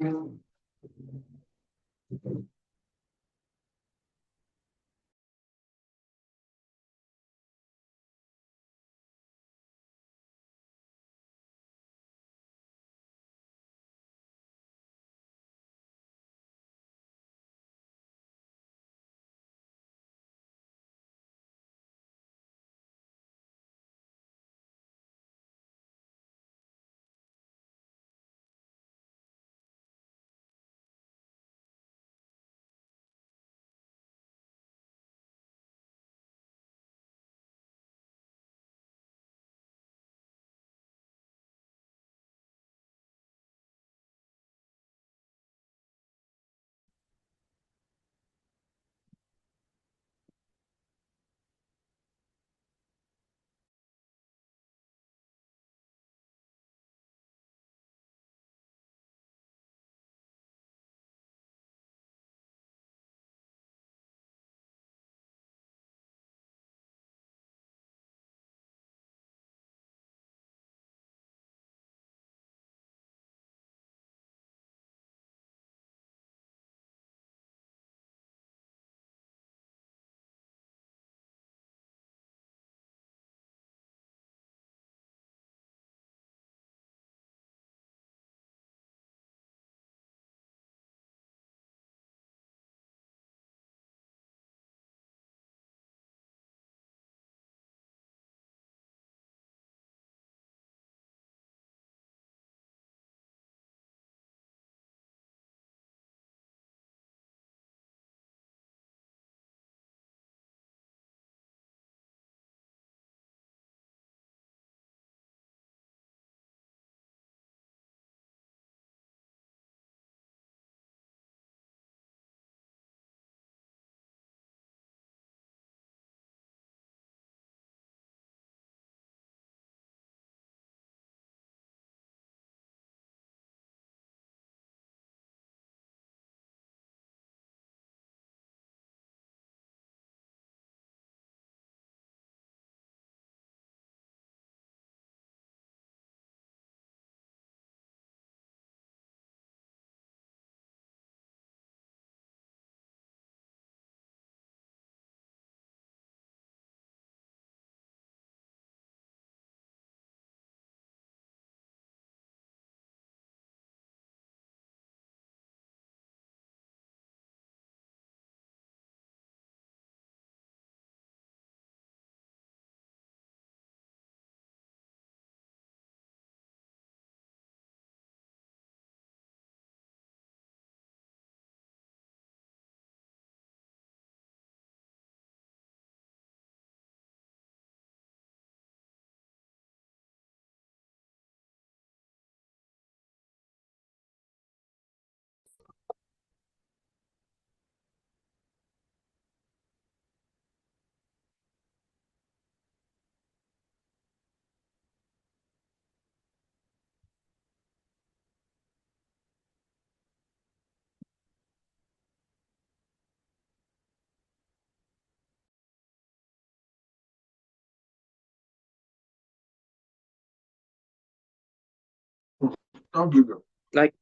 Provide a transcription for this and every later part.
Don't give them. Like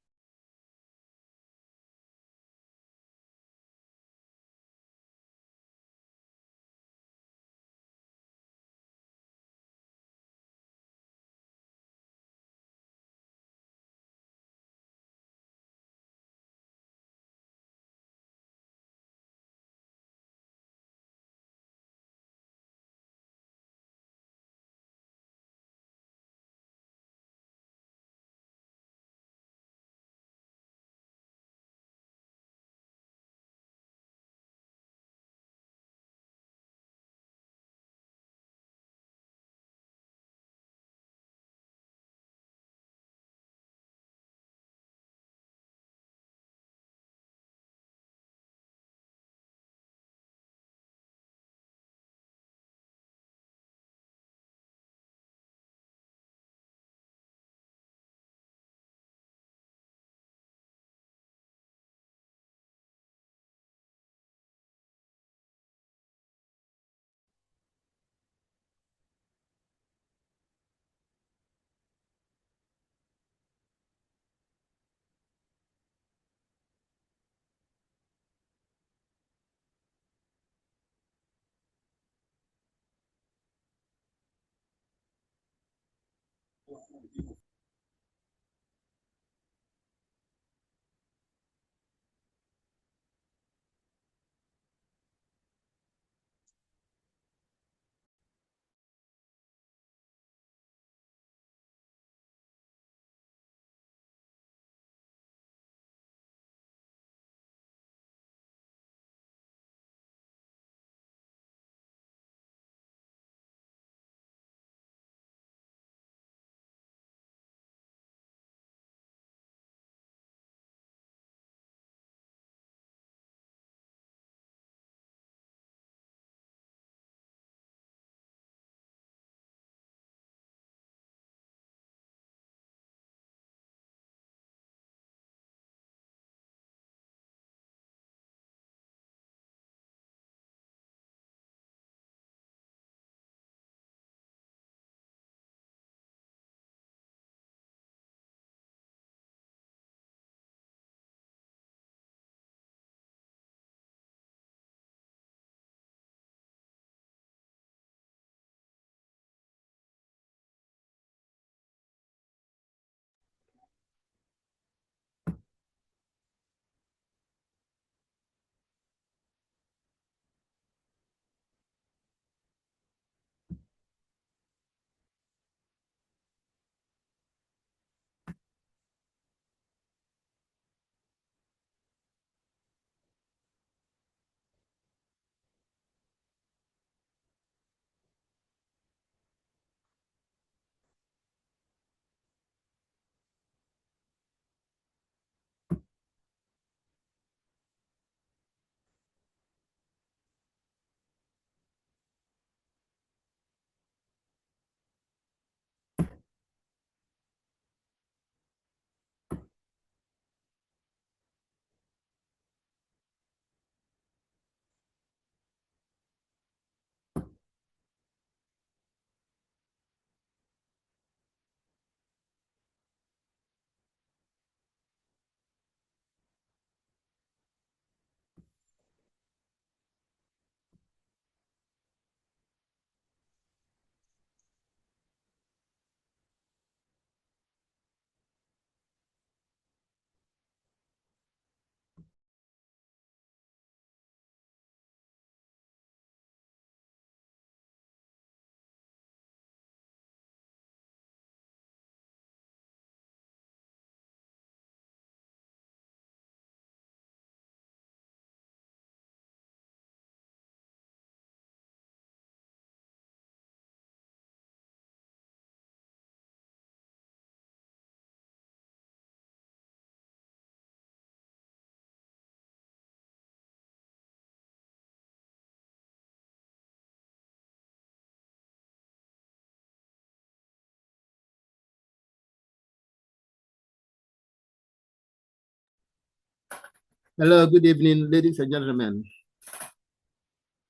Hello, good evening, ladies and gentlemen.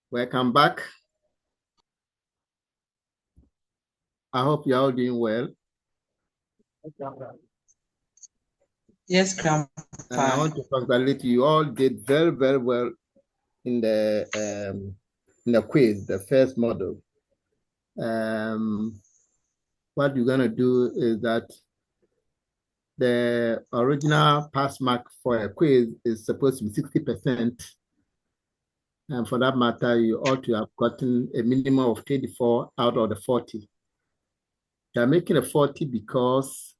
Welcome back. I hope you're all doing well. Yes, Grandpa. I want to congratulate you. You all did very, very well in the quiz, the first model. What you're gonna do is that the original pass mark for a quiz is supposed to be 60%. And for that matter, you ought to have gotten a minimum of 24 out of the 40. You're making a 40 because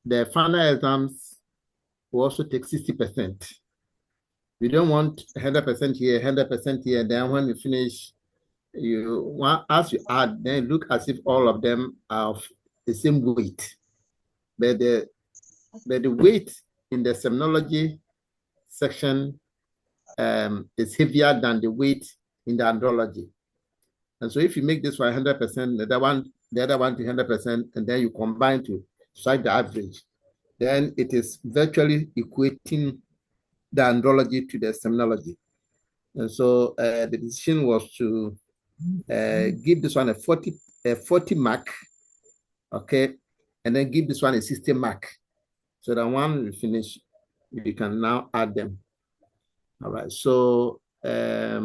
the final exams will also take 60%. We don't want 100% here, 100% here. Then when you finish, as you add, then look as if all of them are of the same weight. But the weight in the Semenology section is heavier than the weight in the Andrology. And so if you make this one 100%, the other one to 100%, and then you combine to strike the average, then it is virtually equating the Andrology to the Semenology. And so the decision was to give this one a 40 mark, okay, and then give this one a 60 mark. So that when we finish, we can now add them. All right, so that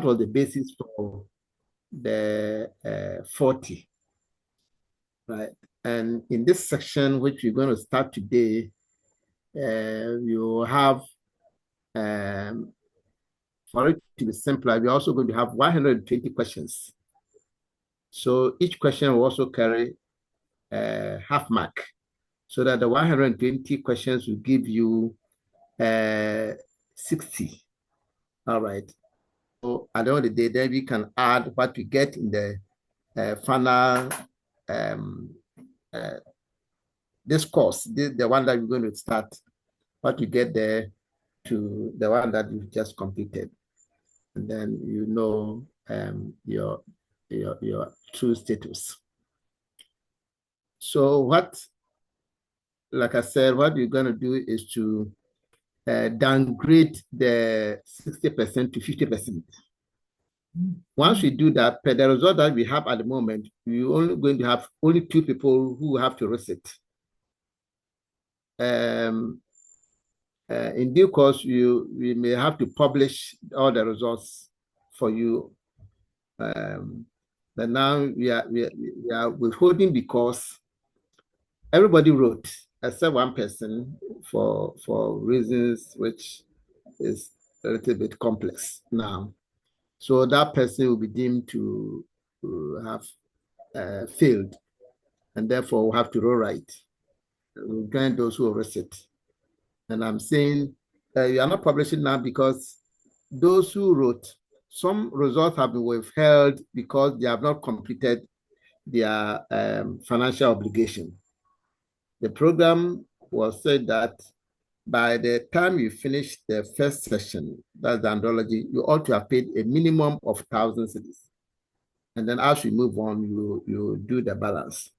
was the basis for the 40. right? And in this section, which we're going to start today, you have, for it to be simpler, we're also going to have 120 questions. So each question will also carry a half mark, so that the 120 questions will give you 60. All right. So at the end of the day, then we can add what we get in the final this course, the one that we're going to start, what you get there to the one that you've just completed. And then you know your true status. So what, like I said, what you're going to do is to downgrade the 60% to 50%. Once we do that, per the result that we have at the moment, we're only going to have only 2 people who have to risk it. In due course, we may have to publish all the results for you. But now we are withholding because everybody wrote except one person for reasons which is a little bit complex now. So that person will be deemed to have failed, and therefore will have to rewrite. We'll join those who risk it. And I'm saying you are not publishing now because those who wrote, some results have been withheld because they have not completed their financial obligation. The program was said that by the time you finish the first session, that's the andrology, you ought to have paid a minimum of 1,000 cedis. And then as we move on, you do the balance.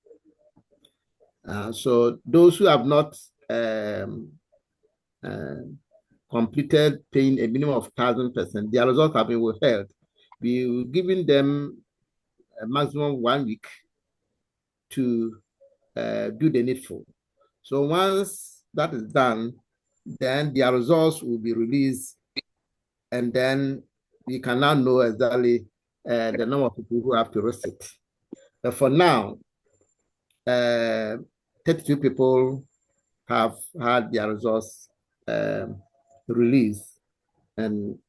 So those who have not completed paying a minimum of 1,000%, their results have been withheld. We're giving them a maximum 1 week to do the needful. So once that is done, then their results will be released, and then we can now know exactly the number of people who have to risk it. But for now, 32 people have had their results released, and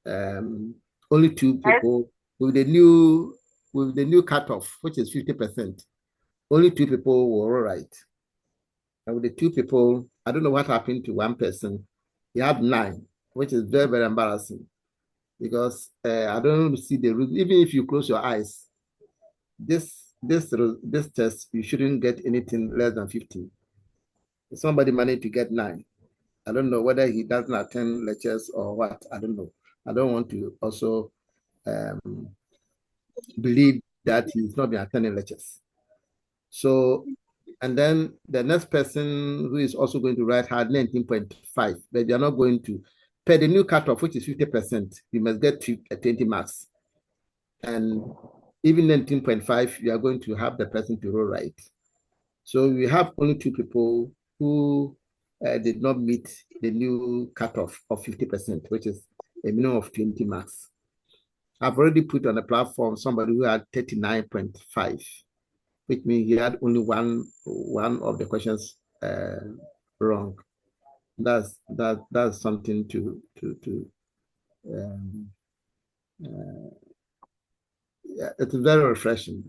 only 2 people with the new cutoff, which is 50%. Only 2 people were all right. And with the 2 people, I don't know what happened to one person. He had 9, which is very, very embarrassing, because I don't see the root. Even if you close your eyes, this test, you shouldn't get anything less than 50. Somebody managed to get 9. I don't know whether he doesn't attend lectures or what. I don't know. I don't want to also believe that he's not been attending lectures. So, and then the next person who is also going to write had 19.5, but they are not going to, per the new cutoff, which is 50%, you must get 20 marks. And even 19.5, you are going to have the person to write. So we have only 2 people who did not meet the new cutoff of 50%, which is a minimum of 20 marks. I've already put on the platform somebody who had 39.5, which means he had only one of the questions wrong. That's something to yeah, it's very refreshing,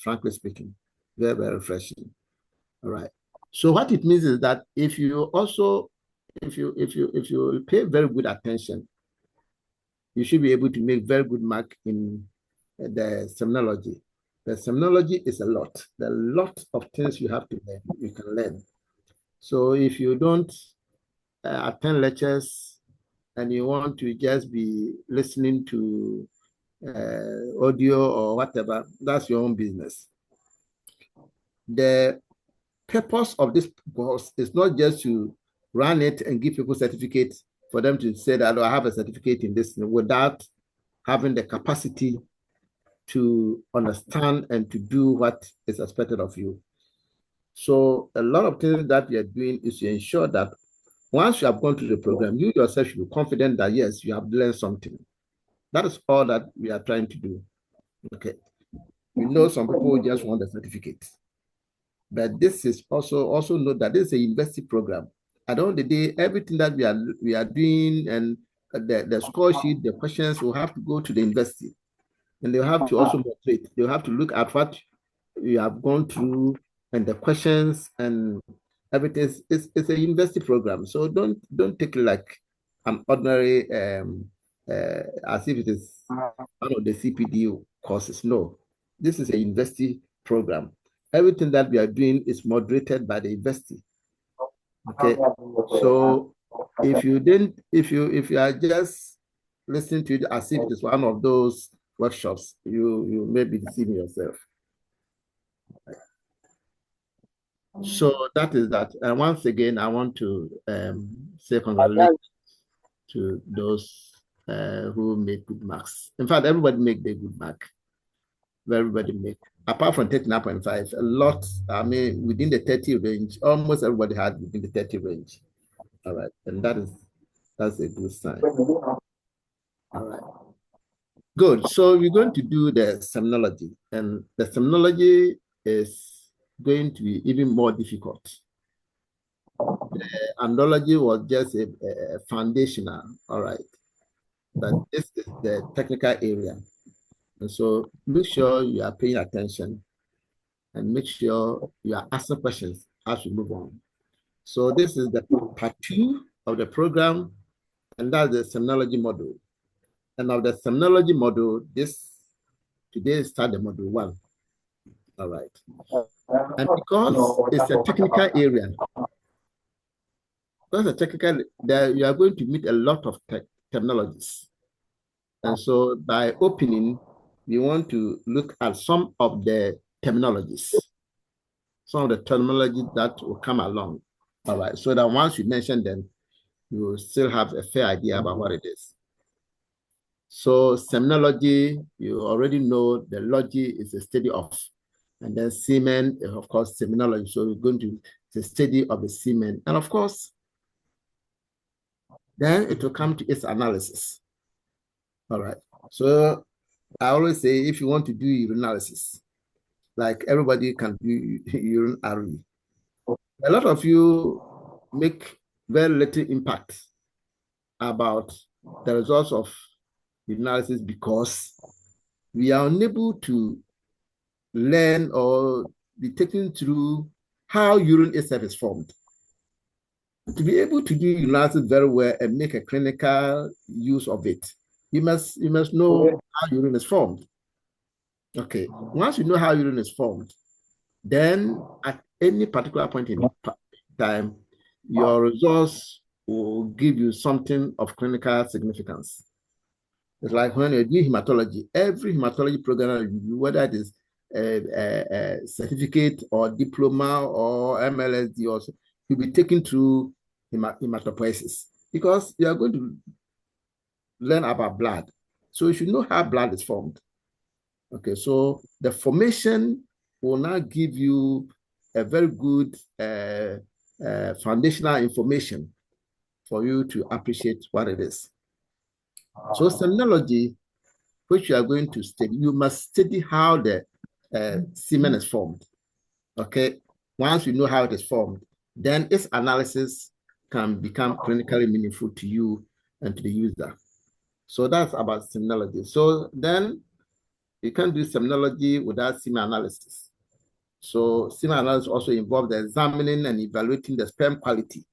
frankly speaking, very, very refreshing. All right. So what it means is that if you pay very good attention, you should be able to make very good mark in the Semenology. The Semenology is a lot. There are a lot of things you have to learn. You can learn. So if you don't attend lectures and you want to just be listening to audio or whatever, that's your own business. The purpose of this course is not just to run it and give people certificates for them to say that, oh, I have a certificate in this, without having the capacity to understand and to do what is expected of you. So a lot of things that we are doing is to ensure that once you have gone through the program, you yourself should be confident that, yes, you have learned something. That is all that we are trying to do. Okay. We know some people just want the certificate. But this is also note that this is a university program. At the end of the day, everything that we are doing and the score sheet, the questions will have to go to the university, and they'll have to also moderate. They'll have to look at what you have gone through and the questions and everything. It's a university program, so don't take it like an ordinary as if it is one of the CPD courses. No, this is a university program. Everything that we are doing is moderated by the university. Okay, so if you are just listening to it as if it is one of those workshops, you may be deceiving yourself. So that is that. And once again, I want to say congratulations to those who make good marks. In fact, everybody make the good mark. Everybody make. Apart from 39.5, a lot, I mean, within the 30 range, almost everybody had within the 30 range. All right. And that's a good sign. All right. Good. So we're going to do the Semenology. And the Semenology is going to be even more difficult. The Andrology was just a foundational, all right. But this is the technical area. And so make sure you are paying attention and make sure you are asking questions as we move on. So this is the part 2 of the program, and that's the Semenology module. And of the Semenology module, today start the module 1. All right. And because it's a technical area, you are going to meet a lot of terminologies. And so by opening, we want to look at some of the terminologies, that will come along. All right. So that once you mention them, you will still have a fair idea about what it is. So Semenology, you already know the logy is a study of, and then semen, of course, Semenology. So we're going to the study of the semen. And of course, then it will come to its analysis. All right. So I always say, if you want to do urinalysis, like everybody can do urine RE. A lot of you make very little impact about the results of urinalysis because we are unable to learn or be taken through how urine itself is formed. To be able to do urinalysis very well and make a clinical use of it, you must know how urine is formed. Okay, once you know how urine is formed, then at any particular point in time, your results will give you something of clinical significance. It's like when you do hematology, every hematology program, whether it is a certificate or diploma or MLSD, also, you'll be taken through hematopoiesis because you are going to learn about blood. So you should know how blood is formed. Okay, so the formation will now give you a very good foundational information for you to appreciate what it is. So Semenology, which you are going to study, you must study how the semen is formed. Okay, once you know how it is formed, then its analysis can become clinically meaningful to you and to the user. So that's about Semenology. So then you can't do Semenology without semen analysis. So semen analysis also involves examining and evaluating the sperm quality,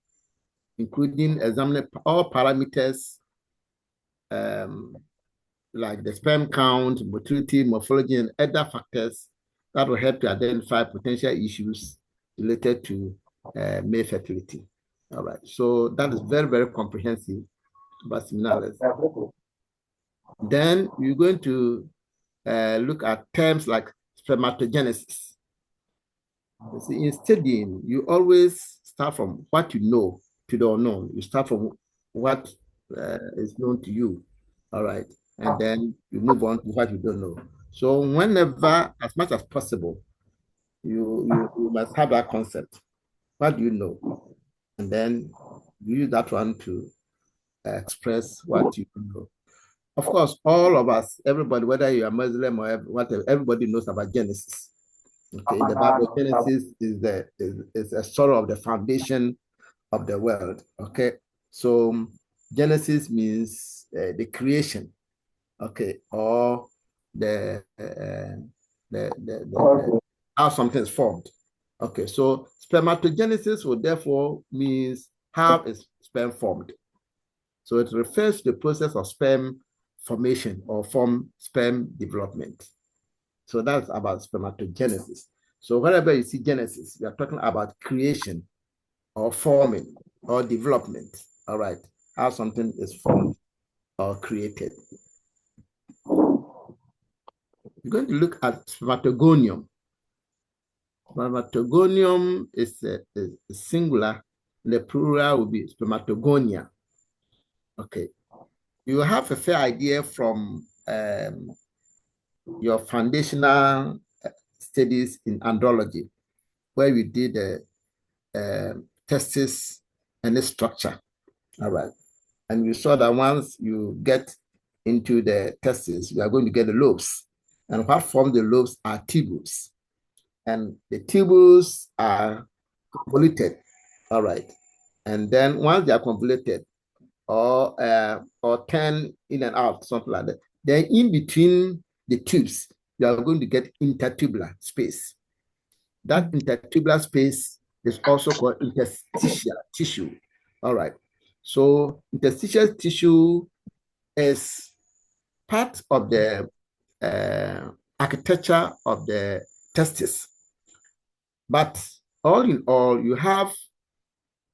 including examining all parameters like the sperm count, motility, morphology, and other factors that will help to identify potential issues related to male fertility. All right, so that is very, very comprehensive about semen analysis. Then you're going to look at terms like spermatogenesis. See, in studying, you always start from what you know to the unknown. You start from what is known to you, all right, and then you move on to what you don't know. So whenever, as much as possible, you must have that concept. What do you know? And then you use that one to express what you know. Of course, all of us, everybody, whether you are Muslim or whatever, everybody knows about Genesis. Okay, in the Bible, Genesis is a story of the foundation of the world. Okay, so Genesis means the creation. Okay, or the how something is formed. Okay, so spermatogenesis would therefore means how is sperm formed. So it refers to the process of sperm formation or sperm development. So that's about spermatogenesis. So whenever you see Genesis, we are talking about creation or forming or development. All right, how something is formed or created. We're going to look at spermatogonium. Spermatogonium is a singular. The plural will be spermatogonia. Okay. You have a fair idea from your foundational studies in andrology, where we did the testis and the structure. All right. And you saw that once you get into the testis, you are going to get the lobes. And what form the lobes are tubules. And the tubules are convoluted. All right. And then once they are convoluted or turn in and out, something like that, then in between the tubes, you are going to get intertubular space. That intertubular space is also called interstitial tissue. All right. So interstitial tissue is part of the architecture of the testis. But all in all, you have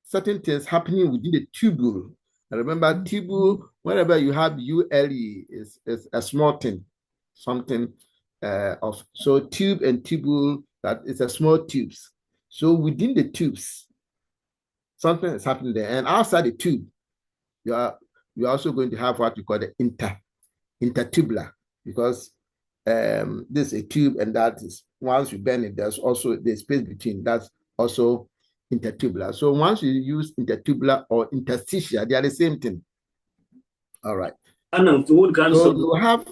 certain things happening within the tubule. And remember, tubule, whenever you have ULE, is a small thing, something of, so tube and tubule, that is a small tubes. So within the tubes, something is happening there. And outside the tube, you're also going to have what we call the intertubular, because this is a tube, and that is, once you bend it, there's also the space between, that's also intertubular. So once you use intertubular or interstitial, they are the same thing. All right. So you have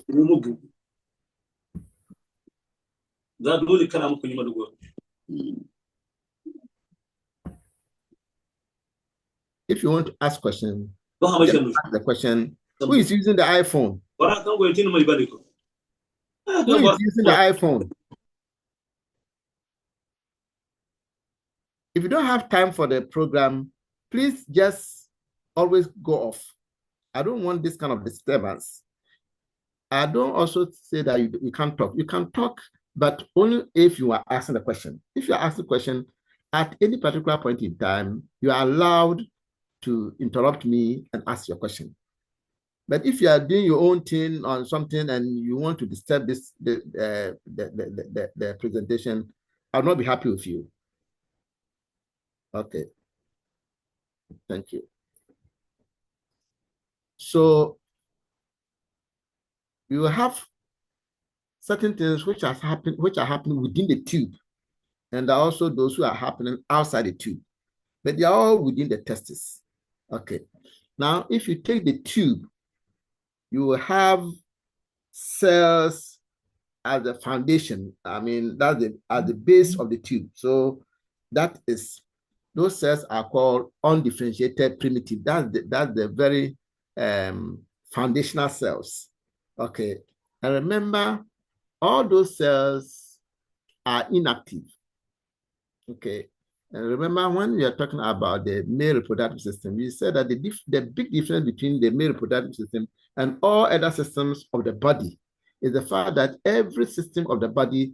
if you want to ask question, ask the question. Who is using the iPhone? Who is using the iPhone? If you don't have time for the program, please just always go off. I don't want this kind of disturbance. I don't also say that you can't talk. You can talk, but only if you are asking the question. If you are asking the question at any particular point in time, you are allowed to interrupt me and ask your question. But if you are doing your own thing on something and you want to disturb the presentation, I'll not be happy with you. Okay. Thank you. So you have certain things which are happening within the tube, and there are also those who are happening outside the tube, but they are all within the testis. Okay. Now, if you take the tube, you will have cells as the foundation. I mean, that's at the base of the tube. So that is, those cells are called undifferentiated primitive. That's the very foundational cells. Okay. And remember, all those cells are inactive. Okay. And remember, when we are talking about the male reproductive system, we said that the big difference between the male reproductive system and all other systems of the body is the fact that every system of the body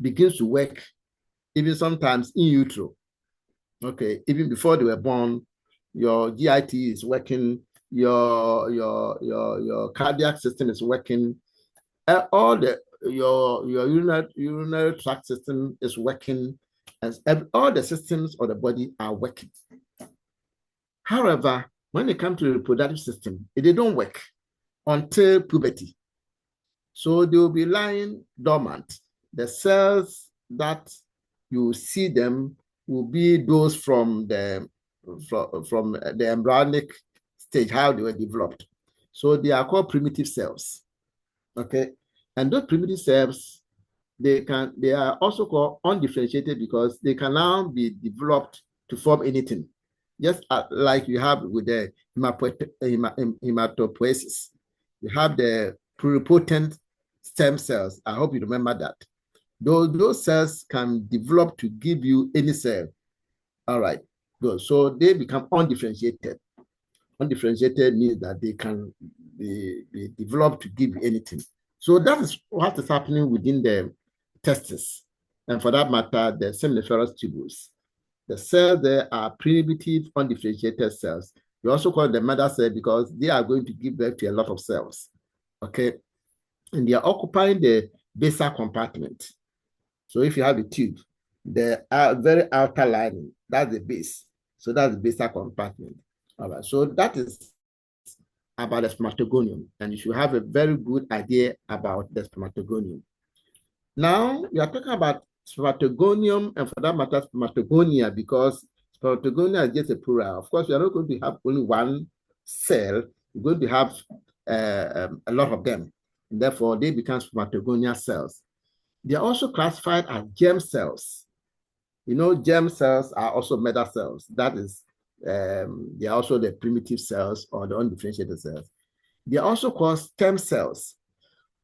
begins to work, even sometimes in utero. Okay, even before they were born, your GIT is working, your cardiac system is working, all your urinary tract system is working, as all the systems of the body are working. However, when it comes to the reproductive system, they don't work until puberty. So they will be lying dormant. The cells that you see them will be those from the embryonic stage, how they were developed. So they are called primitive cells. Okay. And those primitive cells they are also called undifferentiated because they can now be developed to form anything. Just like you have with the hematopoiesis. You have the pluripotent stem cells. I hope you remember that. Those cells can develop to give you any cell. All right, good. So they become undifferentiated. Undifferentiated means that they can be developed to give you anything. So that is what is happening within the testes. And for that matter, the seminiferous tubules. The cells there are primitive undifferentiated cells. We also call them mother cell because they are going to give birth to a lot of cells. Okay. And they are occupying the basal compartment. So if you have a tube, the very outer lining, that's the base. So that's the basal compartment. All right. So that is about the spermatogonium. And you should have a very good idea about the spermatogonium. Now, we are talking about spermatogonium and for that matter, spermatogonia, because spermatogonia is just a plural. Of course, we are not going to have only one cell. We're going to have a lot of them. And therefore, they become spermatogonia cells. They are also classified as germ cells. You know, germ cells are also mother cells. That is, they are also the primitive cells or the undifferentiated cells. They are also called stem cells.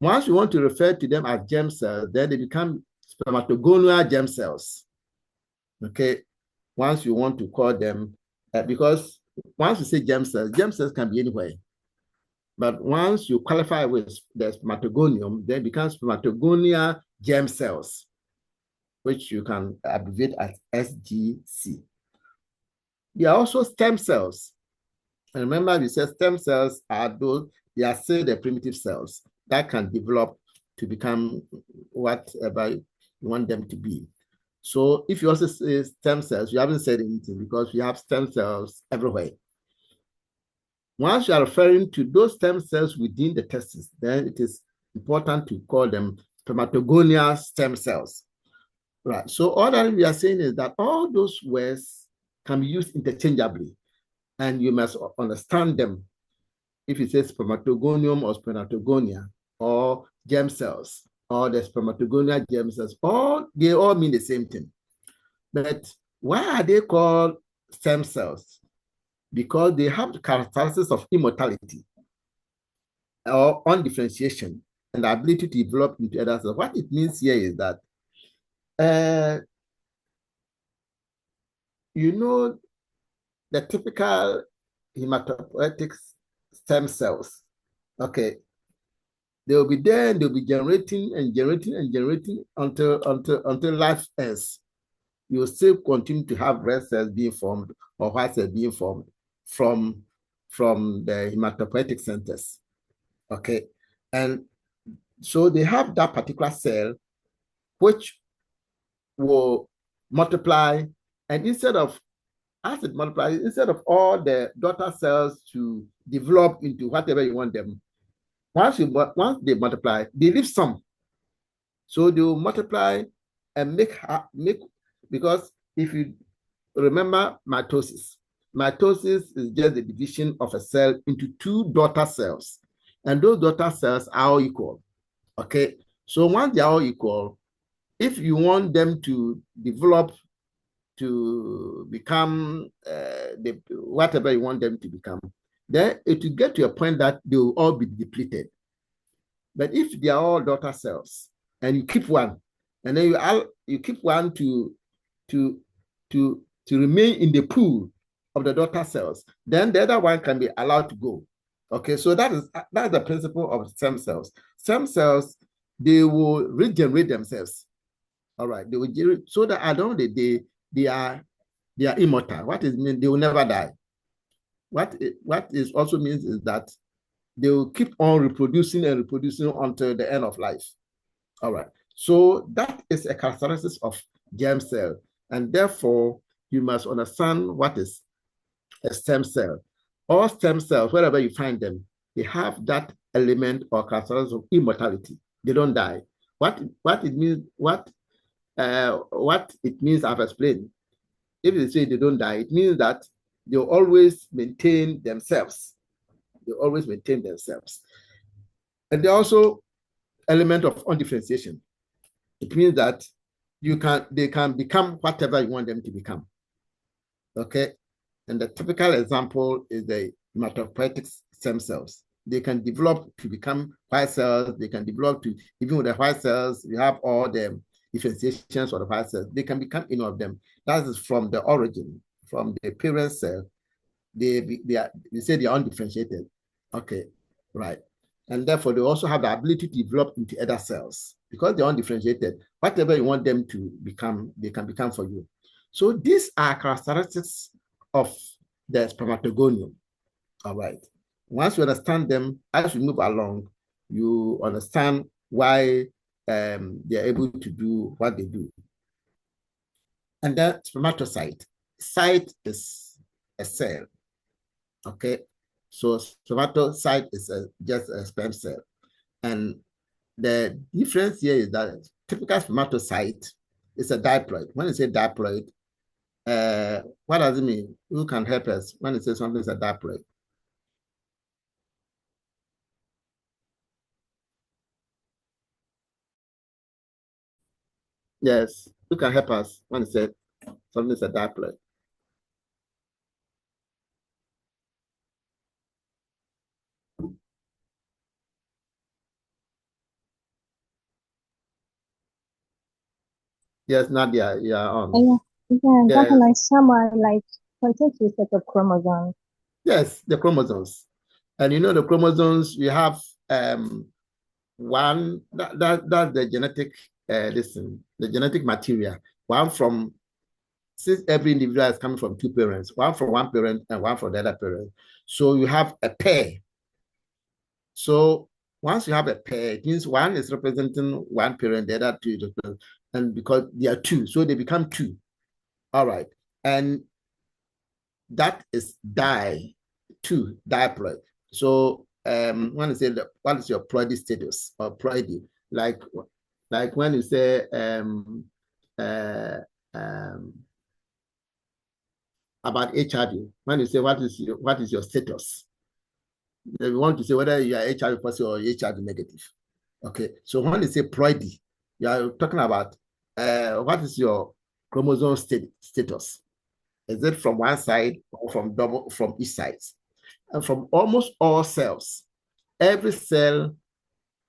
Once you want to refer to them as germ cells, then they become spermatogonial germ cells. Okay, once you want to call them, because once you say germ cells can be anywhere. But once you qualify with the spermatogonium, then it becomes spermatogonial germ cells, which you can abbreviate as SGC. They are also stem cells. And remember, we said stem cells are those, they are still the primitive cells that can develop to become whatever you want them to be. So if you also say stem cells, you haven't said anything because we have stem cells everywhere. Once you are referring to those stem cells within the testes, then it is important to call them spermatogonial stem cells. Right. So all that we are saying is that all those words can be used interchangeably, and you must understand them. If it says spermatogonium or spermatogonia or germ cells or the spermatogonial germ cells, they all mean the same thing. But why are they called stem cells? Because they have the characteristics of immortality or undifferentiation and the ability to develop into other cells. What it means here is that you know the typical hematopoietic stem cells. Okay, they will be there and they'll be generating and generating and generating until life ends. You will still continue to have red cells being formed or white cells being formed from the hematopoietic centers. Okay, and so they have that particular cell which will multiply, and instead of as it multiplies, instead of all the daughter cells to develop into whatever you want them, once they multiply, they leave some. So they will multiply and make, because if you remember mitosis is just the division of a cell into two daughter cells. And those daughter cells are all equal. Okay. So once they are all equal, if you want them to develop to become whatever you want them to become, then it will get to a point that they will all be depleted. But if they are all daughter cells and you keep one, and then you keep one to remain in the pool of the daughter cells, then the other one can be allowed to go. Okay, so that's the principle of stem cells. Stem cells, they will regenerate themselves. All right, they will, so that at the end of the day, they are immortal. What is mean? They will never die. What is also means is that they will keep on reproducing and reproducing until the end of life. All right. So that is a characteristic of germ cell, and therefore you must understand what is a stem cell. All stem cells, wherever you find them, they have that element or characteristic of immortality. They don't die. What it means? What it means, I've explained. If they say they don't die, it means that they always maintain themselves. They always maintain themselves. And they also element of undifferentiation. It means that they can become whatever you want them to become. Okay. And the typical example is the hematopoietic stem cells. They can develop to become white cells. They can develop to, even with the white cells, we have all the differentiations of the white cells. They can become any of them. That is from the origin, from the parent cell. They say they are undifferentiated. Okay, right. And therefore, they also have the ability to develop into other cells because they're undifferentiated. Whatever you want them to become, they can become for you. So these are characteristics of the spermatogonium. All right. Once you understand them, as we move along, you understand why they're able to do what they do. And then spermatocyte. Cyte is a cell. Okay. So spermatocyte is just a sperm cell. And the difference here is that typical spermatocyte is a diploid. When you say diploid, what does it mean? Who can help us when you say something is a diploid? Yes, who can help us when you say something is a diploid? Yes, Nadia, you are on. That's like someone like contains a set of chromosomes. Yes, the chromosomes. And you know the chromosomes, we have one that's the genetic the genetic material. One from, since every individual is coming from two parents, one from one parent and one from the other parent. So you have a pair. So once you have a pair, it means one is representing one parent, the other two, and because they are two, so they become two. All right. And that is diploid. So when you say what is your ploidy status or ploidy, like when you say about HIV, when you say what is your status, we want to say whether you are HIV positive or HIV negative. Okay, so when you say ploidy, you are talking about what is your chromosome status? Is it from one side or from each side? And from almost all cells, every cell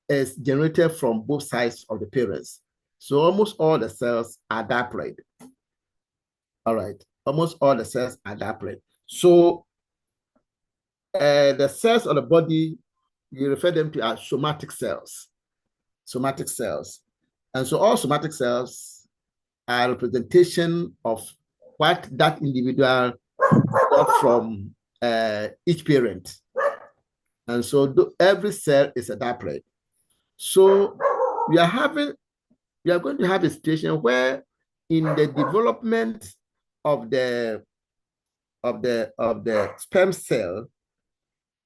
is generated from both sides of the parents. So almost all the cells are diploid. All right, almost all the cells are diploid. So the cells of the body, you refer them to as somatic cells. Somatic cells. And so all somatic cells are a representation of what that individual got from each parent. And so every cell is a diploid. So we are going to have a situation where in the development of the sperm cell,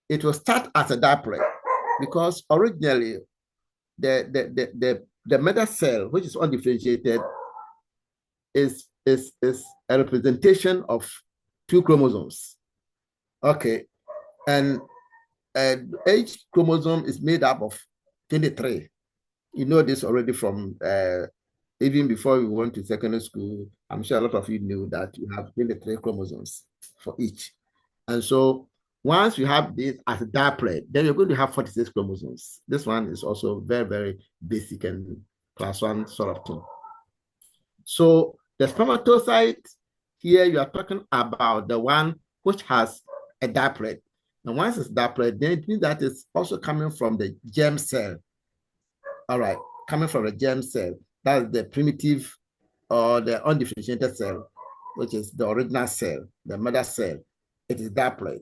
it will start as a diploid because originally the mother cell, which is undifferentiated, is a representation of two chromosomes. Okay, and each chromosome is made up of 23. You know this already from even before we went to secondary school. I'm sure a lot of you knew that you have 23 chromosomes for each. And so once you have this as a diploid, then you're going to have 46 chromosomes. This one is also very, very basic and class one sort of thing. So the spermatocyte, here you are talking about the one which has a diploid. And once it's diploid, then it means that it's also coming from the germ cell. All right, coming from the germ cell. That's the primitive or the undifferentiated cell, which is the original cell, the mother cell. It is diploid.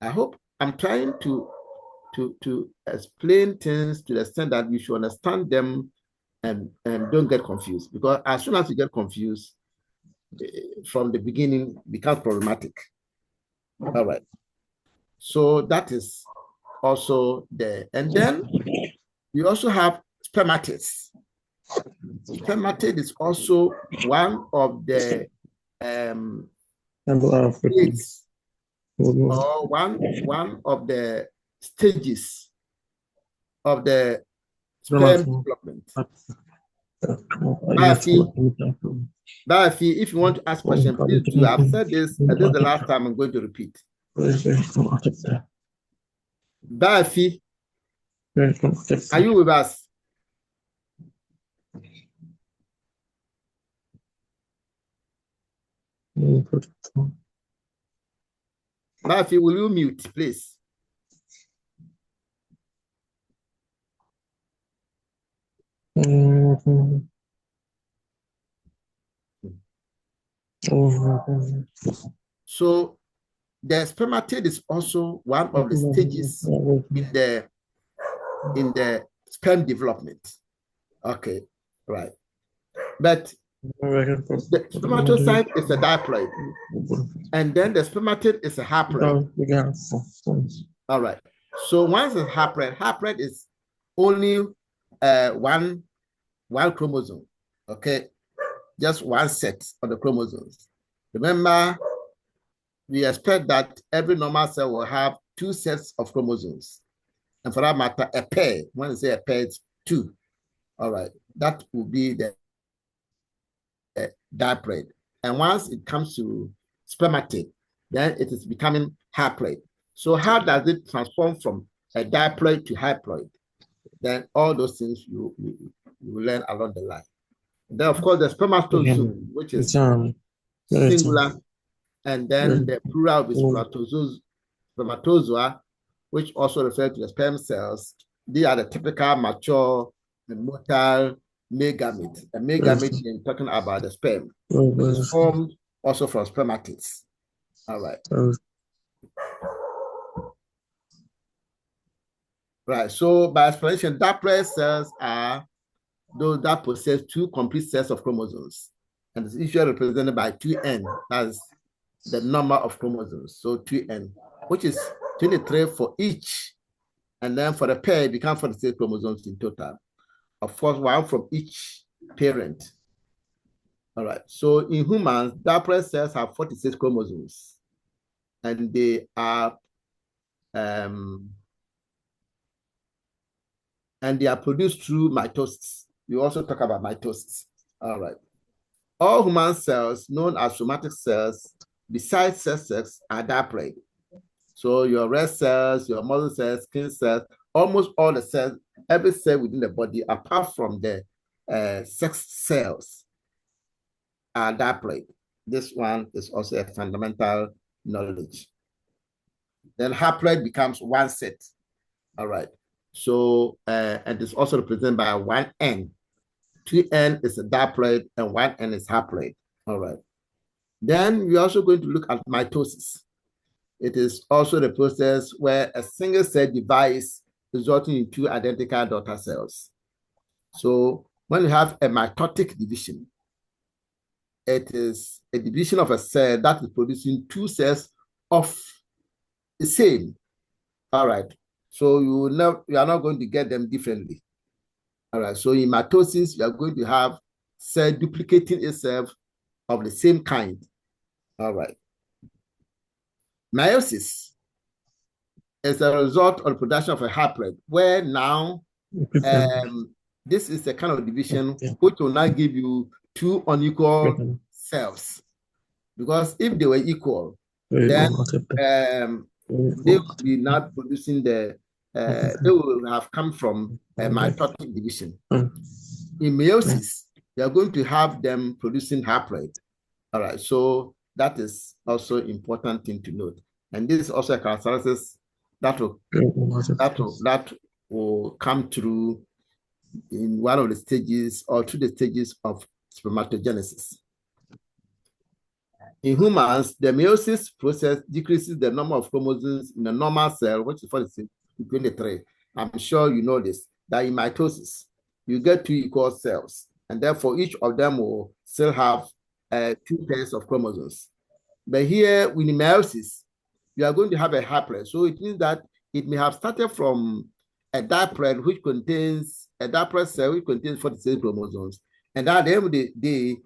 I hope I'm trying to explain things to the extent that you should understand them and don't get confused. Because as soon as you get confused, from the beginning, it becomes problematic. All right. So that is also there. And then you also have spermatids. Spermatid is also one of the states or one of the stages of the sperm development. Bafi, if you want to ask question, please do. I've said this, and this is the last time I'm going to repeat. Bafi, are you with us? Bafi, will you mute, please? So the spermatid is also one of the stages in the sperm development. Okay, right. But the spermatocyte is a diploid, and then the spermatid is a haploid. All right. So once it's haploid is only one chromosome. Okay, just one set of the chromosomes. Remember, we expect that every normal cell will have two sets of chromosomes. And for that matter, a pair, when you say a pair, it's two. All right, that will be the diploid. And once it comes to spermatid, then it is becoming haploid. So how does it transform from a diploid to haploid? Then all those things you learn along the line. Then, of course, the spermatozoon, which is singular, and then the plural is spermatozoa, which also refers to the sperm cells. They are the typical mature motile male gamete. A male gamete is talking about the sperm, which is formed also from spermatids. All right. Right. So by explanation, diploid cells are those that possess two complete sets of chromosomes, and it's usually represented by 2n. That's the number of chromosomes. So 2n, which is 23 for each. And then for the pair, it becomes 46 chromosomes in total. Of course, one from each parent. All right. So in humans, diploid cells have 46 chromosomes, and they are produced through mitosis. We also talk about mitosis. All right. All human cells, known as somatic cells, besides cell cells, are diploid. So your red cells, your muscle cells, skin cells, almost all the cells, every cell within the body, apart from the sex cells, are diploid. This one is also a fundamental knowledge. Then haploid becomes one set. All right. So, and it's also represented by 1N. 2N is a diploid and 1N is haploid. All right. Then we're also going to look at mitosis. It is also the process where a single cell divides, resulting in two identical daughter cells. So when you have a mitotic division, it is a division of a cell that is producing two cells of the same. All right. So you are not going to get them differently. All right. So in mitosis, you are going to have cell duplicating itself of the same kind. All right. Meiosis is a result of the production of a haploid, where now this is a kind of division which will now give you two unequal cells. Because if they were equal, then they will be not producing they will have come from a mitotic division. In meiosis, you are going to have them producing haploid. All right, so that is also important thing to note. And this is also a characteristic that will come through in one of the stages or two the stages of spermatogenesis. In humans, the meiosis process decreases the number of chromosomes in a normal cell, which is 46 to 23. I'm sure you know this, that in mitosis, you get two equal cells, and therefore each of them will still have 2 pairs of chromosomes. But here, with meiosis, you are going to have a haploid. So it means that it may have started from a diploid which contains a diploid cell which contains 46 chromosomes. And at the end of the day,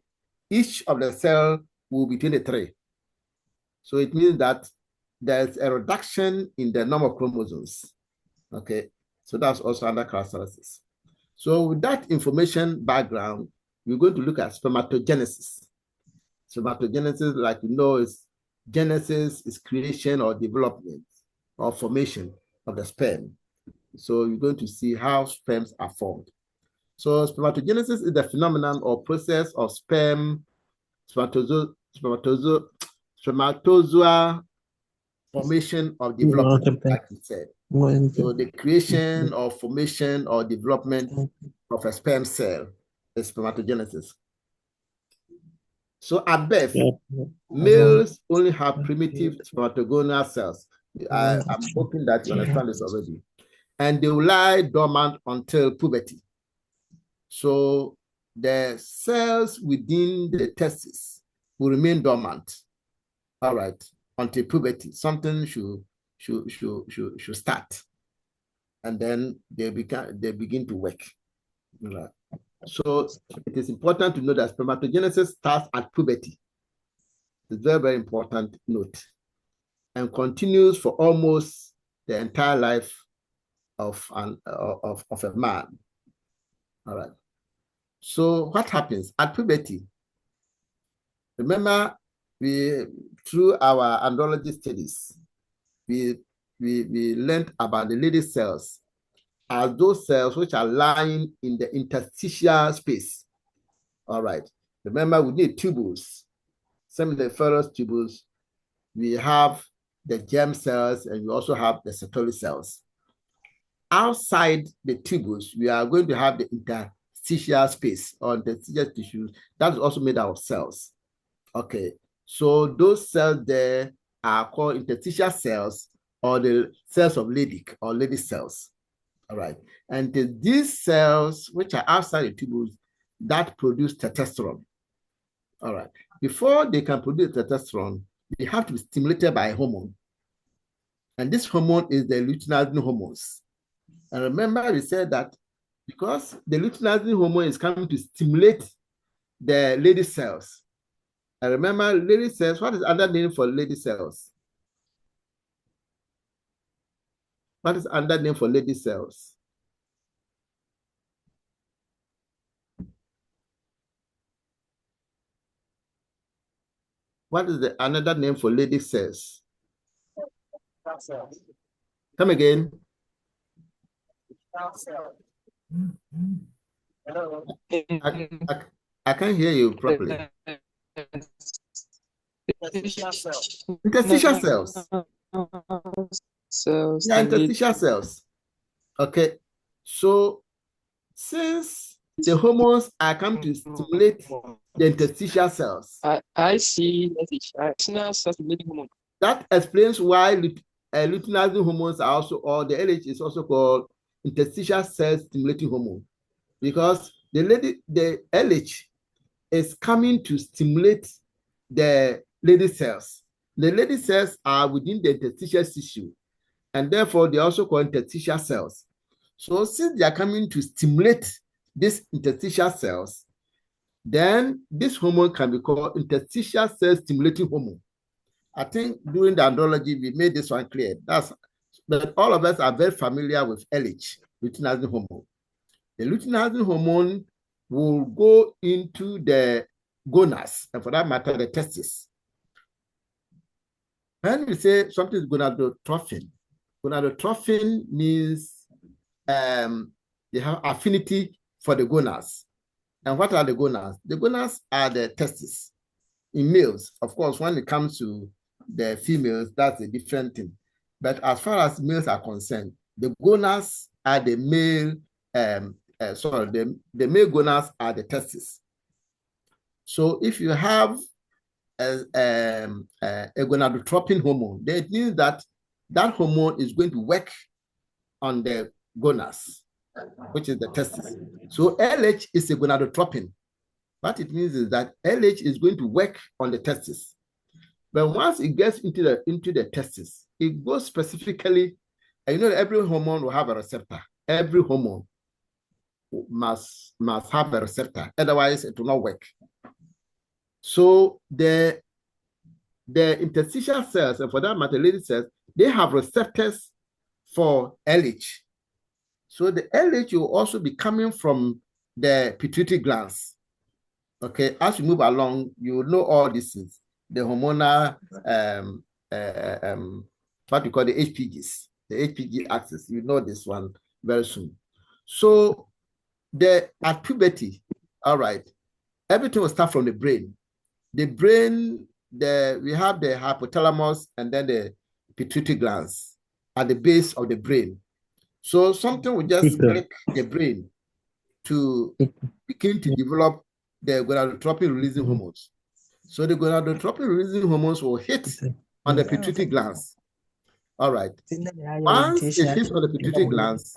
each of the cell will be 23. So it means that there's a reduction in the number of chromosomes. Okay, so that's also under characteristics. So with that information background, we're going to look at spermatogenesis. Spermatogenesis, like you know, is genesis is creation or development or formation of the sperm. So you're going to see how sperms are formed. So spermatogenesis is the phenomenon or process of spermatozoa formation or development, like we said. So the creation or formation or development of a sperm cell is spermatogenesis. So at birth, males only have primitive spermatogonal cells. I'm hoping that you understand this already. And they will lie dormant until puberty. So the cells within the testes will remain dormant, all right, until puberty. Something should start. And then they begin to work. All right. So it is important to know that spermatogenesis starts at puberty. It's very, very important note. And continues for almost the entire life of a man. All right. So what happens at puberty? Remember, through our andrology studies, we learned about the lady cells as those cells which are lying in the interstitial space. All right. Remember, we need tubules. Seminiferous tubules. We have the germ cells, and we also have the Sertoli cells. Outside the tubules, we are going to have the interstitial space or interstitial tissues that is also made out of cells. Okay, so those cells there are called interstitial cells or the cells of Leydig or Leydig cells. All right, and these cells which are outside the tubules that produce testosterone. All right, before they can produce testosterone, they have to be stimulated by a hormone. And this hormone is the luteinizing hormones. And remember, we said that because the luteinizing hormone is coming to stimulate the Leydig cells. And remember, Leydig cells, what is another name for Leydig cells? What is another name for Leydig cells? What is another name for Leydig cells? Come again. I can't hear you properly. Interstitial cells. Yeah, interstitial cells. Okay. So since the hormones are coming to stimulate the interstitial cells, I see hormone. That explains why luteinizing hormones are also, or the LH is also called interstitial cell stimulating hormone, because the LH is coming to stimulate the Leydig cells. The Leydig cells are within the interstitial tissue, and therefore they are also called interstitial cells. So since they are coming to stimulate these interstitial cells, then this hormone can be called interstitial cell stimulating hormone. I think during the andrology, we made this one clear. But all of us are very familiar with LH, luteinizing hormone. The luteinizing hormone will go into the gonads, and for that matter, the testes. When we say something is gonadotrophin means they have affinity for the gonads. And what are the gonads? The gonads are the testes in males. Of course, when it comes to the females, that's a different thing. But as far as males are concerned, the gonads are the male, the male gonads are the testes. So if you have a gonadotropin hormone, then it means that that hormone is going to work on the gonads, which is the testes. So LH is a gonadotropin. What it means is that LH is going to work on the testes. But once it gets into the testes, it goes specifically, and you know every hormone will have a receptor. Every hormone must have a receptor, otherwise it will not work. So the interstitial cells, and for that matter, Leydig cells, they have receptors for LH. So the LH will also be coming from the pituitary glands. Okay, as you move along, you will know all these things. The hormonal, what we call the HPGs, the HPG axis. You know this one very soon. So at puberty, all right, everything will start from the brain. The brain, we have the hypothalamus and then the pituitary glands at the base of the brain. So something will just click the brain to begin to develop the gonadotropin releasing hormones. So the gonadotropin releasing hormones will hit on the pituitary glands. All right. Once it hits on the pituitary glands,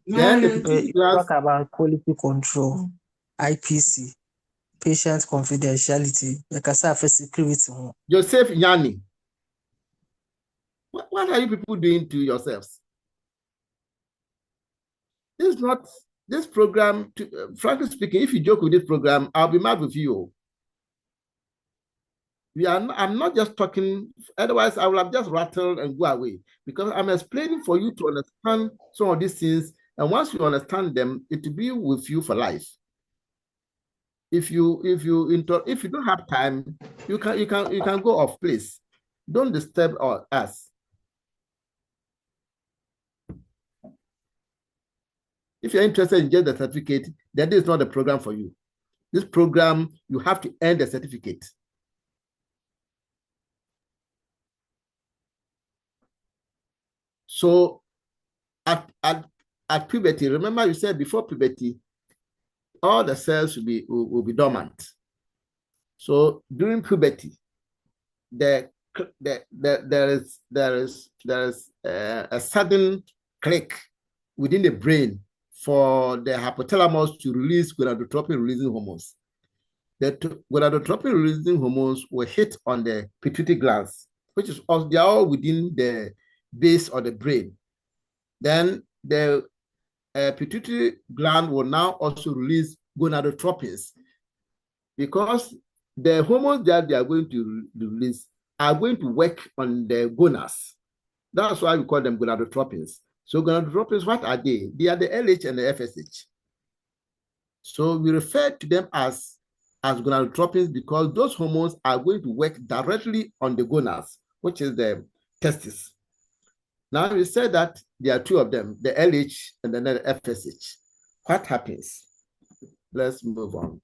then the pituitary glands talk about quality control, IPC, patient confidentiality, security. Joseph Yanni, what are you people doing to yourselves? This is not this program. Frankly speaking, if you joke with this program, I'll be mad with you. I'm not just talking. Otherwise, I will have just rattled and go away because I'm explaining for you to understand some of these things. And once you understand them, it will be with you for life. If you don't have time, you can go off, please. Don't disturb us. If you're interested in just the certificate, then this is not the program for you. This program, you have to earn the certificate. So at puberty, remember you said before puberty, all the cells will be dormant. So during puberty, there is a sudden click within the brain for the hypothalamus to release gonadotropin releasing hormones. The gonadotropin releasing hormones will hit on the pituitary glands, which is also, they are all within the base of the brain. Then the pituitary gland will now also release gonadotropins because the hormones that they are going to release are going to work on the gonads. That's why we call them gonadotropins. So gonadotropins, what are they? They are the LH and the FSH. So we refer to them as gonadotropins because those hormones are going to work directly on the gonads, which is the testis. Now we said that there are two of them, the LH and then the FSH. What happens? Let's move on.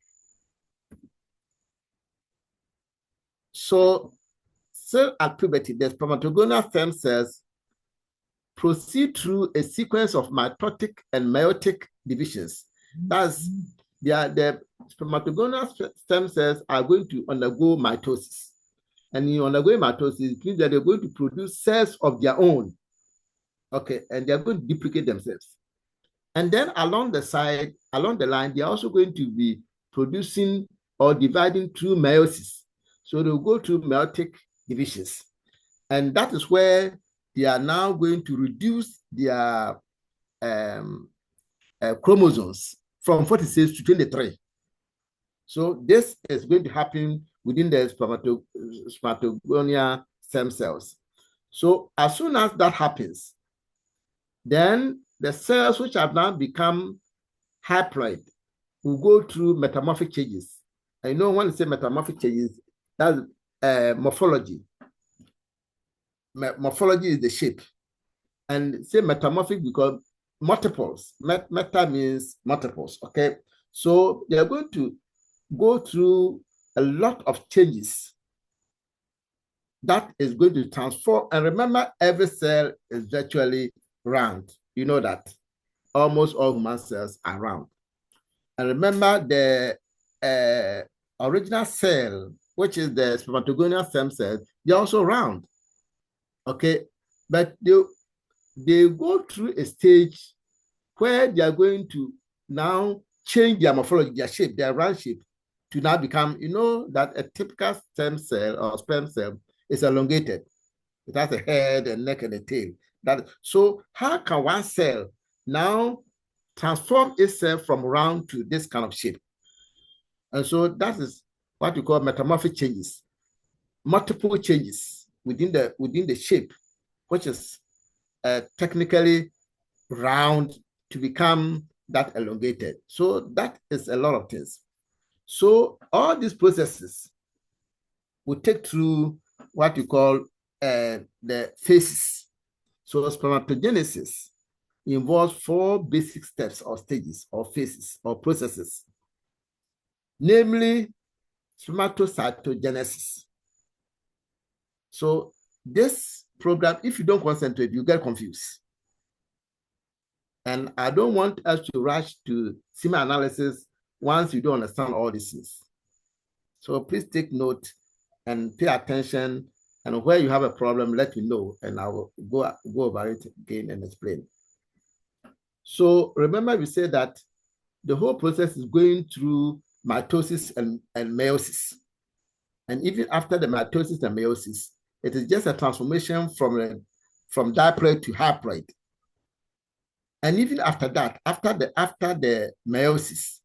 So at puberty, the spermatogonal stem cells proceed through a sequence of mitotic and meiotic divisions. That's the spermatogonal stem cells are going to undergo mitosis. And in undergoing mitosis, it means that they're going to produce cells of their own. Okay, and they're going to duplicate themselves. And then along the line, they're also going to be producing or dividing through meiosis. So they'll go through meiotic divisions. And that is where they are now going to reduce their chromosomes from 46 to 23. So this is going to happen within the spermatogonia stem cells. So as soon as that happens, then the cells which have now become haploid will go through metamorphic changes. I know when you say metamorphic changes, that's morphology. Morphology is the shape. And say metamorphic because multiples. Meta means multiples, okay? So they are going to go through a lot of changes that is going to transform. And remember, every cell is virtually round. You know that. Almost all human cells are round. And remember the original cell, which is the spermatogonial stem cell, they're also round. Okay, but they go through a stage where they are going to now change their morphology, their shape, their round shape, to now become, you know, that a typical stem cell or sperm cell is elongated. It has a head, a neck, and a tail. So how can one cell now transform itself from round to this kind of shape? And so that is what we call metamorphic changes, multiple changes within the shape, which is technically round to become that elongated. So that is a lot of things. So all these processes will take through what you call the phases. So spermatogenesis involves 4 basic steps or stages or phases or processes, namely spermatocytogenesis. So this program, if you don't concentrate, you get confused. And I don't want us to rush to semen analysis once you don't understand all these things. So please take note and pay attention. And where you have a problem, let me know, and I will go over it again and explain. So remember, we said that the whole process is going through mitosis and meiosis. And even after the mitosis and meiosis, it is just a transformation from diploid to haploid. And even after that, after the meiosis,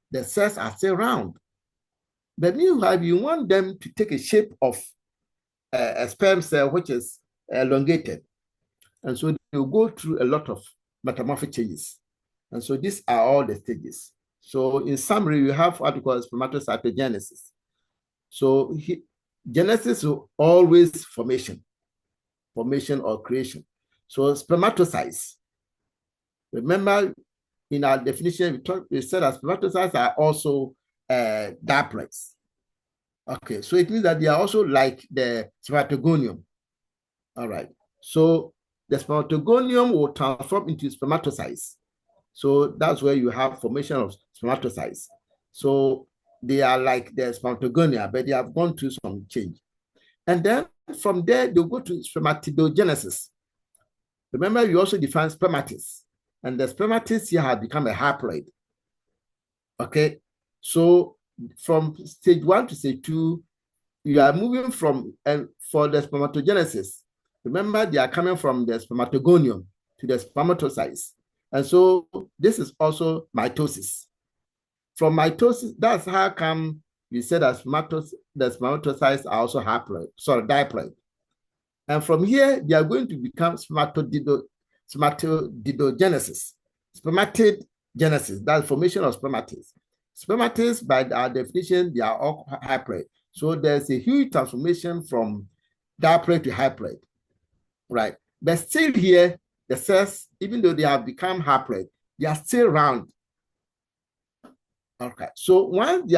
the cells are still round. But meanwhile, you want them to take a shape of a sperm cell, which is elongated. And so they will go through a lot of metamorphic changes. And so these are all the stages. So in summary, we have what we call spermatocytogenesis. So genesis is always formation or creation. So spermatocytes. Remember, in our definition, we said that spermatocytes are also diploids. Okay, so it means that they are also like the spermatogonium. All right. So the spermatogonium will transform into spermatocytes. So that's where you have formation of spermatocytes. So they are like the spermatogonia, but they have gone through some change. And then from there, they'll go to spermatidogenesis. Remember, you also define spermatis. And the spermatis here has become a haploid. Okay. So from stage 1 to stage 2, you are moving from, and for the spermatogenesis, remember they are coming from the spermatogonium to the spermatocytes. And so this is also mitosis. From mitosis, that's how come we said that the spermatocytes are also diploid. And from here, they are going to become spermatidogenesis. Spermatidogenesis, that's formation of spermatids. Spermatids, by our definition, they are all haploid. So there's a huge transformation from diploid to haploid, right? But still here, the cells, even though they have become haploid, they are still round. Okay, so once they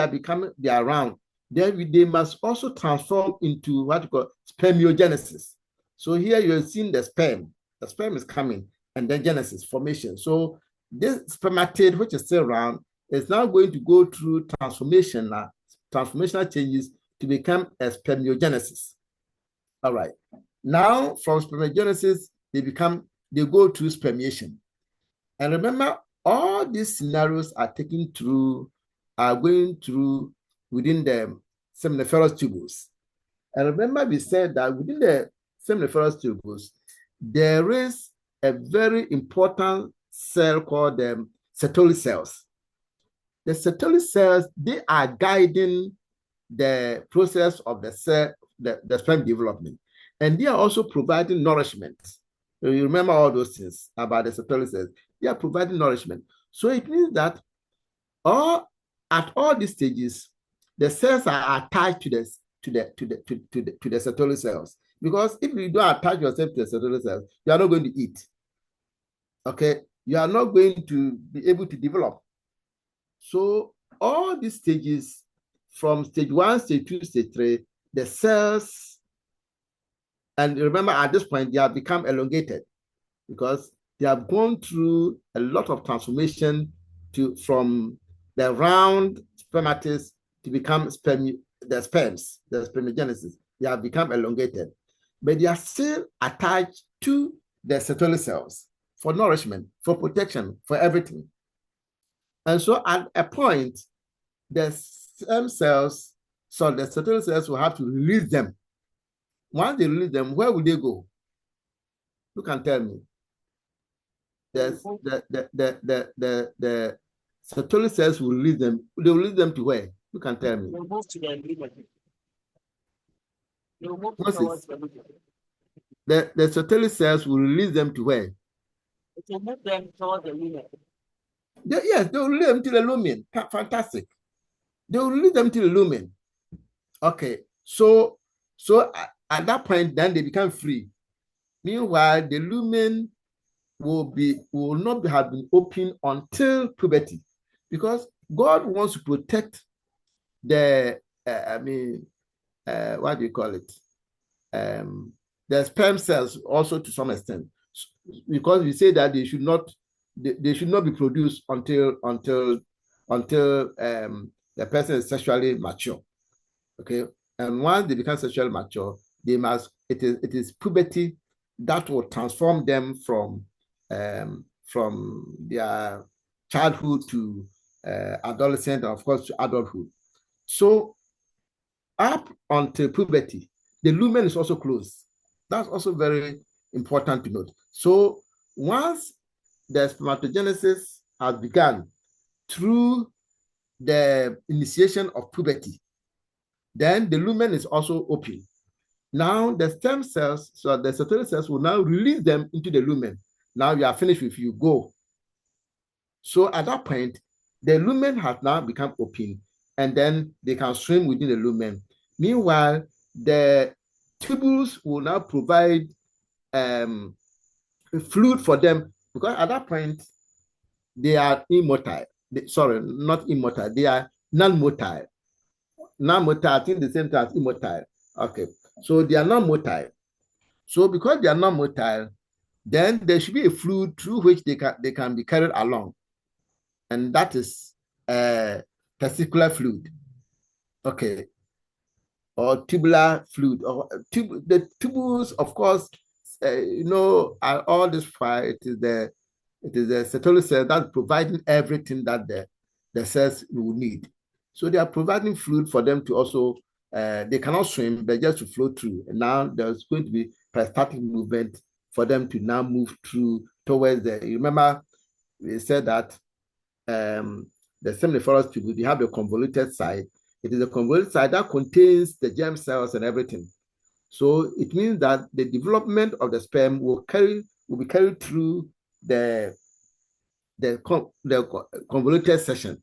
are round, then they must also transform into what you call spermiogenesis. So here you're seeing the sperm is coming, and then genesis, formation. So this spermatid, which is still round, is now going to go through transformational changes to become a spermiogenesis. All right. Now from spermiogenesis, they go through spermiation. And remember, all these scenarios are going through within the seminiferous tubules. And remember, we said that within the seminiferous tubules, there is a very important cell called the Sertoli cells. The Sertoli cells, they are guiding the process of the cell, the sperm development. And they are also providing nourishment. So you remember all those things about the Sertoli cells. They are providing nourishment. So it means that at all these stages, the cells are attached to the Sertoli cells. Because if you don't attach yourself to the Sertoli cells, you are not going to eat. Okay, you are not going to be able to develop. So all these stages, from stage 1, stage 2, stage 3, the cells, and remember at this point, they have become elongated because they have gone through a lot of transformation from the round spermatis to become the spermiogenesis. They have become elongated, but they are still attached to the Sertoli cells for nourishment, for protection, for everything. And so at a point, the stem cells, so the Sertoli cells will have to release them. Once they release them, where will they go? You can tell me. The Sertoli cells will release them. They will release them to where? You can tell me. The Sertoli cells will release them to where? It will move them toward the lumen. Yes, they will lead them to the lumen. Fantastic. They will lead them to the lumen. Okay, so at that point, then they become free. Meanwhile, the lumen will not have been open until puberty, because God wants to protect the what do you call it? The sperm cells also to some extent, because we say that they should not be produced until the person is sexually mature. Okay, and once they become sexually mature, they must. It is puberty that will transform them from their childhood to adolescent, and of course to adulthood. So up until puberty, the lumen is also closed. That's also very important to note. So once the spermatogenesis has begun through the initiation of puberty, then the lumen is also open. Now the stem cells, so the Sertoli cells will now release them into the lumen. Now you are finished with you, go. So at that point, the lumen has now become open, and then they can swim within the lumen. Meanwhile, the tubules will now provide fluid for them, because at that point, they are immotile. Sorry, not immotile. They are non-motile. Non-motile, I think the same thing as immotile. Okay, so they are non-motile. So because they are non-motile, then there should be a fluid through which they can be carried along, and that is testicular fluid. Okay, or tubular fluid, or the tubules, of course, are all this fire. It is the Sertoli cell that's providing everything that the cells will need. So they are providing fluid for them to also, they cannot swim, but just to flow through. And now there's going to be peristaltic movement for them to now move through towards you remember, we said that the seminiferous tubule, you have the convoluted side. It is the convoluted side that contains the germ cells and everything. So it means that the development of the sperm will be carried through the convoluted section.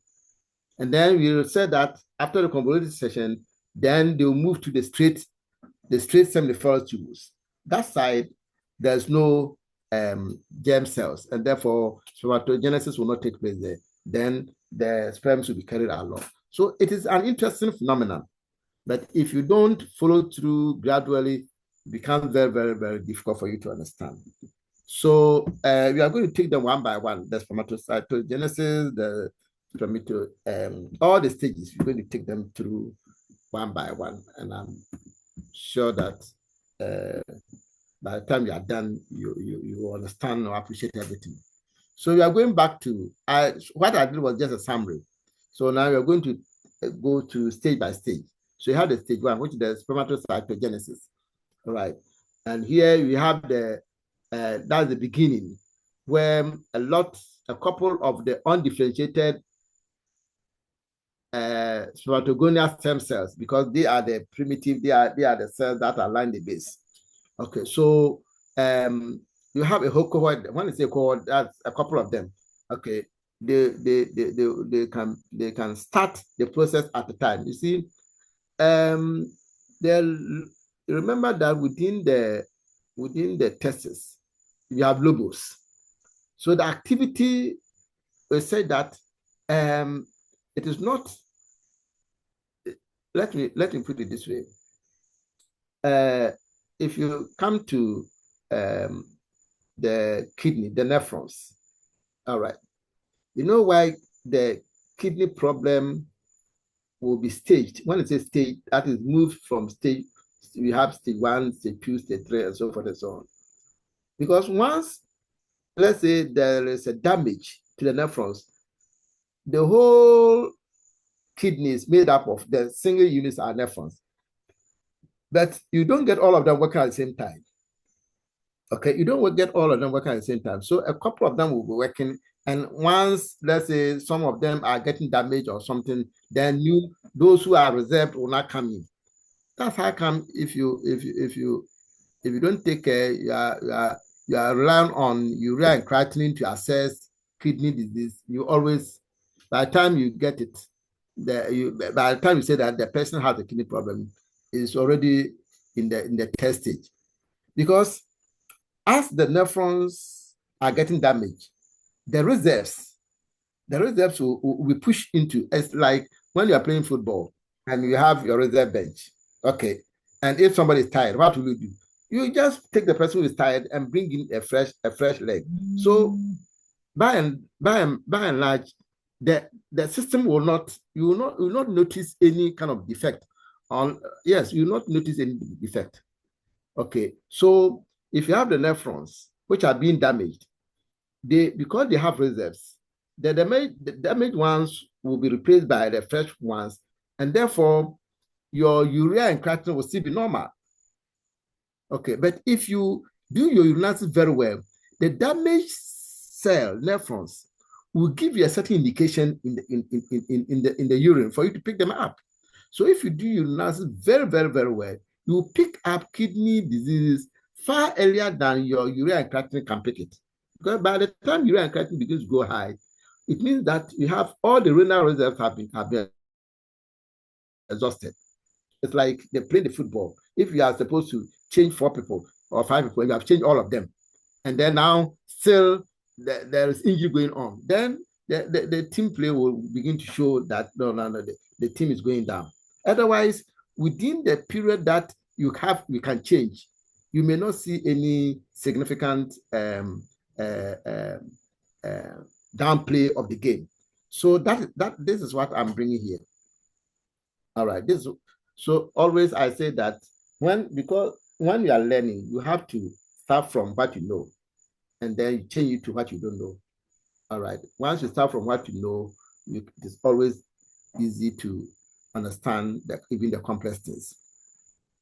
And then we will say that after the convoluted section, then they will move to the straight seminiferous tubules. That side, there's no germ cells, and therefore spermatogenesis will not take place there. Then the sperms will be carried along. So it is an interesting phenomenon, but if you don't follow through gradually, it becomes very, very, very difficult for you to understand. So we are going to take them one by one. The spermatocytogenesis, the all the stages. We're going to take them through one by one, and I'm sure that by the time you are done, you will understand or appreciate everything. So we are going back to what I did was just a summary. So now we are going to go to stage by stage. So you have the stage one, which is the spermatocytogenesis. All right, and here we have that's the beginning, where a couple of the undifferentiated spermatogonial stem cells, because they are the primitive, they are the cells that align the base. Okay, so you have a whole cohort. When I say cohort, that's a couple of them. Okay, they can start the process at a time. You see, remember that within the testes, you have lobes. So the activity, we say that it is not. Let me put it this way. If you come to the kidney, the nephrons, all right, you know why the kidney problem will be staged. When it says stage, that is moved from stage. We have stage 1, stage 2, stage 3, and so forth and so on. Because once, let's say, there is a damage to the nephrons, the whole kidney is made up of the single units are nephrons. But you don't get all of them working at the same time. Okay, you don't get all of them working at the same time. So a couple of them will be working, and once, let's say, some of them are getting damaged or something, then those who are reserved will not come in. That's how come if you don't take care, you are relying on urea and creatinine to assess kidney disease, you always, by the time you get it, by the time you say that the person has a kidney problem, it's already in the test stage. Because as the nephrons are getting damaged, the reserves will be pushed into. It's like when you are playing football and you have your reserve bench. Okay. And if somebody is tired, what will you do? You just take the person who is tired and bring in a fresh leg. So by and large, the system will not, you will not notice any kind of defect on, yes, you will not notice any defect. Okay. So if you have the nephrons which are being damaged, because they have reserves, the damaged ones will be replaced by the fresh ones, and therefore your urea and creatinine will still be normal. Okay, but if you do your urinalysis very well, the damaged cell nephrons will give you a certain indication in the urine for you to pick them up. So if you do your urinalysis very, very, very well, you will pick up kidney diseases far earlier than your urea and creatinine can pick it. Because by the time urea and creatinine begins to go high, it means that you have all the renal reserves have been exhausted. It's like they play the football. If you are supposed to change 4 people or 5 people, you have changed all of them, and then now still there is injury going on, then the team play will begin to show that no, the team is going down. Otherwise, within the period that you can change, you may not see any significant downplay of the game. So this is what I'm bringing here. All right. So always I say that because when you are learning, you have to start from what you know, and then you change it to what you don't know. All right. Once you start from what you know, it's always easy to understand even the complex things.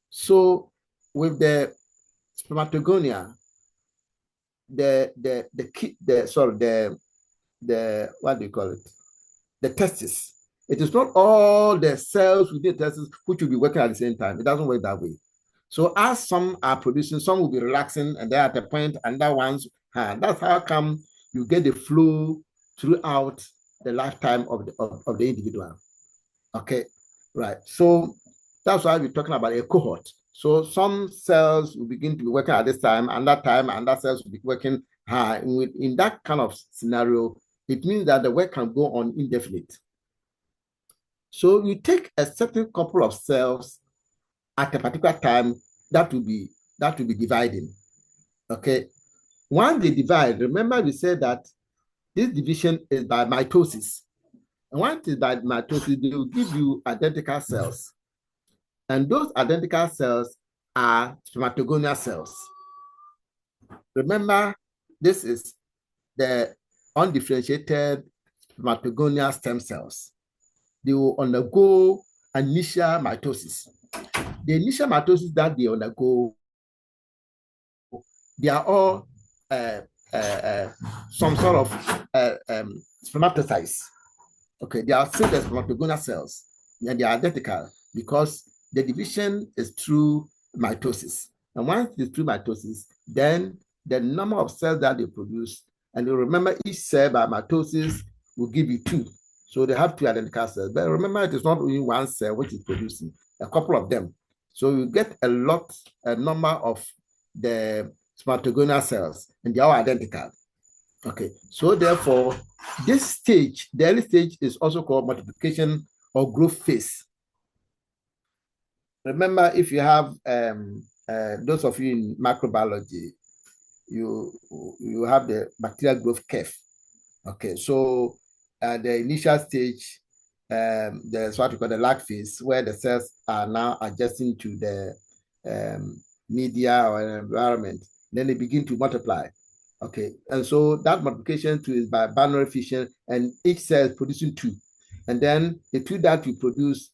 So with the spermatogonia, what do you call it? The testis. It is not all the cells within the testis which will be working at the same time. It doesn't work that way. So as some are producing, some will be relaxing, and then at the point, and that one's that's how come you get the flow throughout the lifetime of the individual. Okay, right. So that's why we're talking about a cohort. So some cells will begin to be working at this time, and that cells will be working high. In that kind of scenario, it means that the work can go on indefinite. So you take a certain couple of cells at a particular time that will be dividing. Okay. Once they divide, remember we said that this division is by mitosis. And once it is by mitosis, they will give you identical cells. And those identical cells are spermatogonial cells. Remember, this is the undifferentiated spermatogonial stem cells. They will undergo initial mitosis. The initial mitosis that they undergo, they are all some sort of spermatocytes. Okay, they are still the spermatogonial cells, and they are identical because the division is through mitosis. And once it's through mitosis, then the number of cells that they produce, and you remember each cell by mitosis will give you 2. So they have 2 identical cells. But remember, it is not only one cell which is producing, a couple of them. So you get a number of the spermatogonial cells, and they are identical. Okay, so therefore, this stage, the early stage, is also called multiplication or growth phase. Remember, if you have those of you in microbiology, you have the bacterial growth curve. Okay, so the initial stage, there's what we call the lag phase, where the cells are now adjusting to the media or environment. Then they begin to multiply. Okay, and so that multiplication too is by binary fission, and each cell is producing 2. And then the 2 that you produce,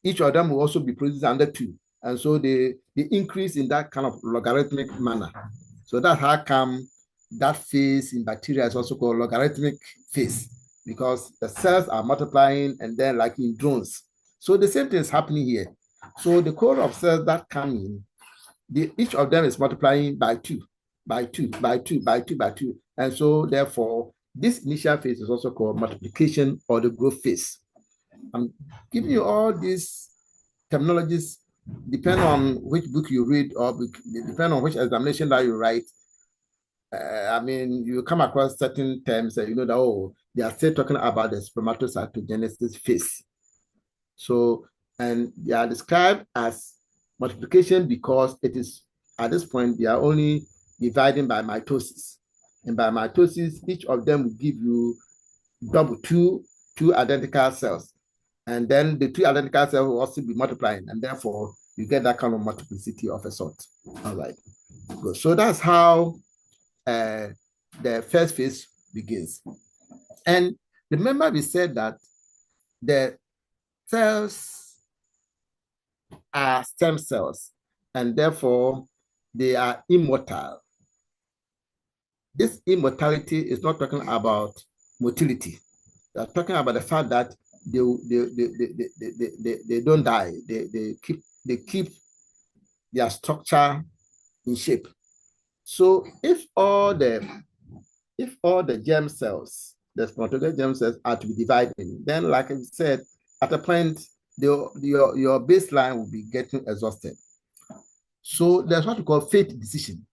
each of them will also be producing under 2. And so they increase in that kind of logarithmic manner. So that's how come that phase in bacteria is also called logarithmic phase, because the cells are multiplying and then like in drones. So the same thing is happening here. So the core of cells that come in, each of them is multiplying by 2. by 2, by 2, by 2, by 2. And so therefore, this initial phase is also called multiplication or the growth phase. I'm giving you all these terminologies depend on which book you read or depend on which examination that you write. I mean, you come across certain terms that you know that, oh, they are still talking about the spermatocytogenesis phase. So, and they are described as multiplication because it is, at this point, they are only dividing by mitosis. And by mitosis, each of them will give you double two identical cells. And then the 2 identical cells will also be multiplying, and therefore you get that kind of multiplicity of a sort. All right, good. So that's how the first phase begins. And remember, we said that the cells are stem cells, and therefore they are immortal. This immortality is not talking about motility. They're talking about the fact that they don't die. They keep their structure in shape. So if all the germ cells, the spermatogonia germ cells, are to be divided, then like I said, at a point your baseline will be getting exhausted. So there's what we call fate decision.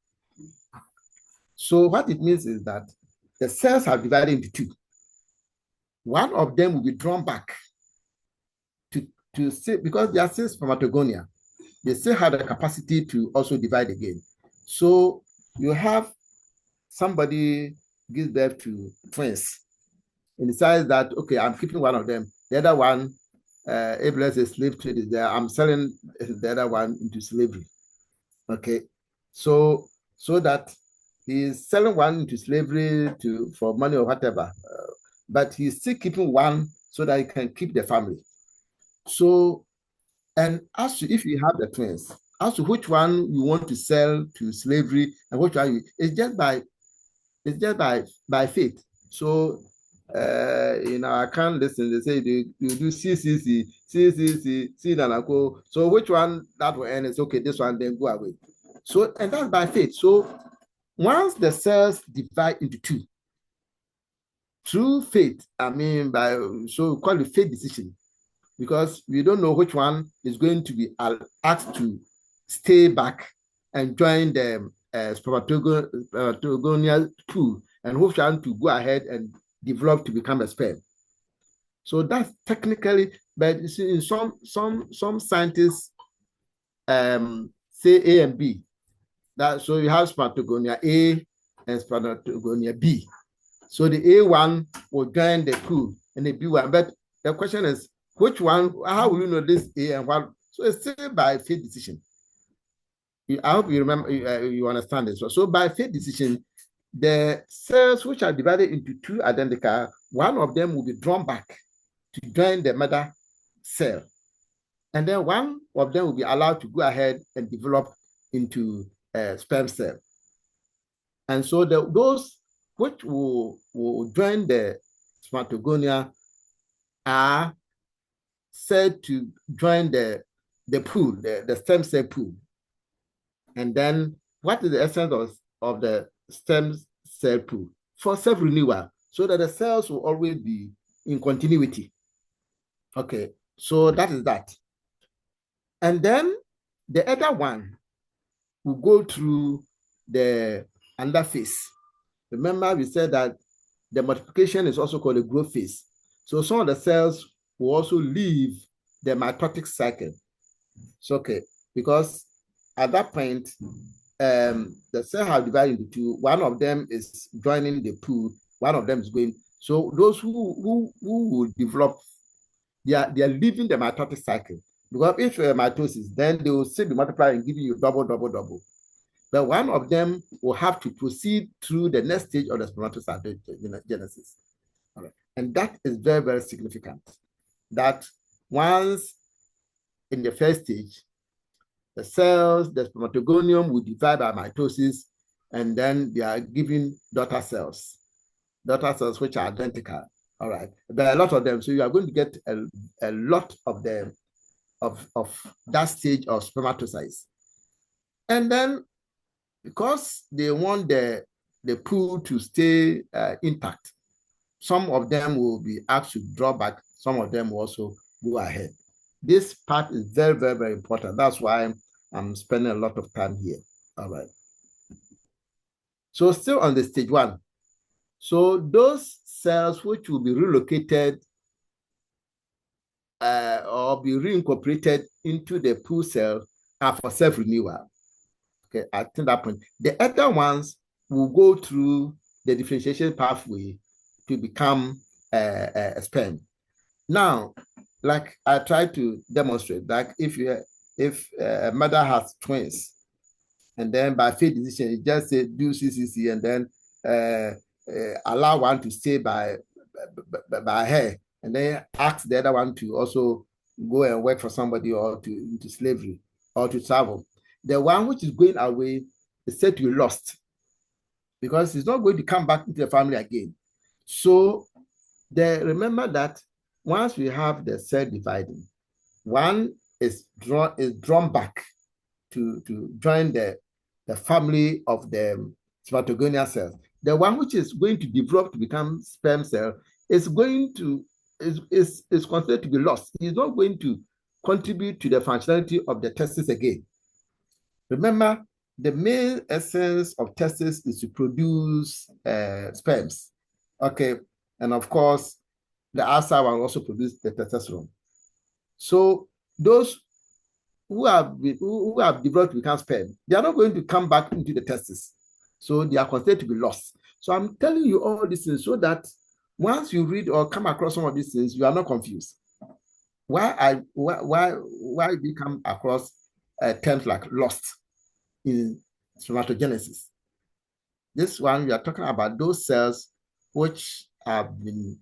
So what it means is that the cells are divided into 2. One of them will be drawn back to see, because they are still spermatogonia, they still have the capacity to also divide again. So you have somebody gives birth to twins and decides that, okay, I'm keeping one of them. The other one, able as a slave trade is there. I'm selling the other one into slavery. Okay, so that he's selling one into slavery for money or whatever, but he's still keeping one so that he can keep the family. So, and as to if you have the twins, as to which one you want to sell to slavery and which one it's just by faith. So, I can't listen. They say you do CCC, so which one that will end is okay, this one then go away. So, and that's by faith. So, once the cells divide into 2, through faith, so we call it faith decision, because we don't know which one is going to be asked to stay back and join the spermatogonial pool, and which one to go ahead and develop to become a sperm. So that's technically, but you see, in some scientists say A and B. So you have spermatogonia A and spermatogonia B. So the A1 will join the pool and the B1. But the question is, which one? How will you know this A and what? So it's still by faith decision. I hope you remember, you understand this. So by faith decision, the cells which are divided into 2 identical, one of them will be drawn back to join the mother cell. And then one of them will be allowed to go ahead and develop into a sperm cell. And so those which will join the spermatogonia are said to join the pool, the stem cell pool. And then what is the essence of the stem cell pool? For self-renewal, so that the cells will always be in continuity. Okay, so that is that. And then the other one will go through the under phase. Remember, we said that the multiplication is also called a growth phase. So some of the cells will also leave the mitotic cycle. So, okay, because at that point, the cell have divided into 2. One of them is joining the pool. One of them is going. So those who will develop, they are leaving the mitotic cycle. Because if mitosis, then they will still be multiplying and giving you double. But one of them will have to proceed through the next stage of the spermatocytogenesis. All right. And that is very, very significant. That once in the first stage, the cells, the spermatogonium will divide by mitosis, and then they are giving daughter cells which are identical. All right. There are a lot of them. So you are going to get a lot of them of that stage of spermatocytes. And then because they want the pool to stay intact, some of them will be asked to draw back, some of them will also go ahead. This part is very, very, very important. That's why I'm spending a lot of time here. All right. So still on the stage 1. So those cells which will be relocated or be reincorporated into the pool cell are for self-renewal. Okay, at that point, the other ones will go through the differentiation pathway to become a sperm. Now, like I tried to demonstrate, like if a mother has twins, and then by fate decision, you just say do CCC and then allow one to stay by her, and then ask the other one to also go and work for somebody or into slavery or to travel. The one which is going away is said to be lost because it's not going to come back into the family again. So remember that once we have the cell dividing, one is drawn back to join the family of the spermatogonia cells. The one which is going to develop to become sperm cell is going to is considered to be lost. It's not going to contribute to the functionality of the testis again. Remember, the main essence of testis is to produce sperms. Okay, and of course, the outside one also produce the testosterone. So those who have developed to become sperm, they are not going to come back into the testis. So they are considered to be lost. So I'm telling you all these things so that once you read or come across some of these things, you are not confused. Why do you come across terms like lost in spermatogenesis? This one, we are talking about those cells which have been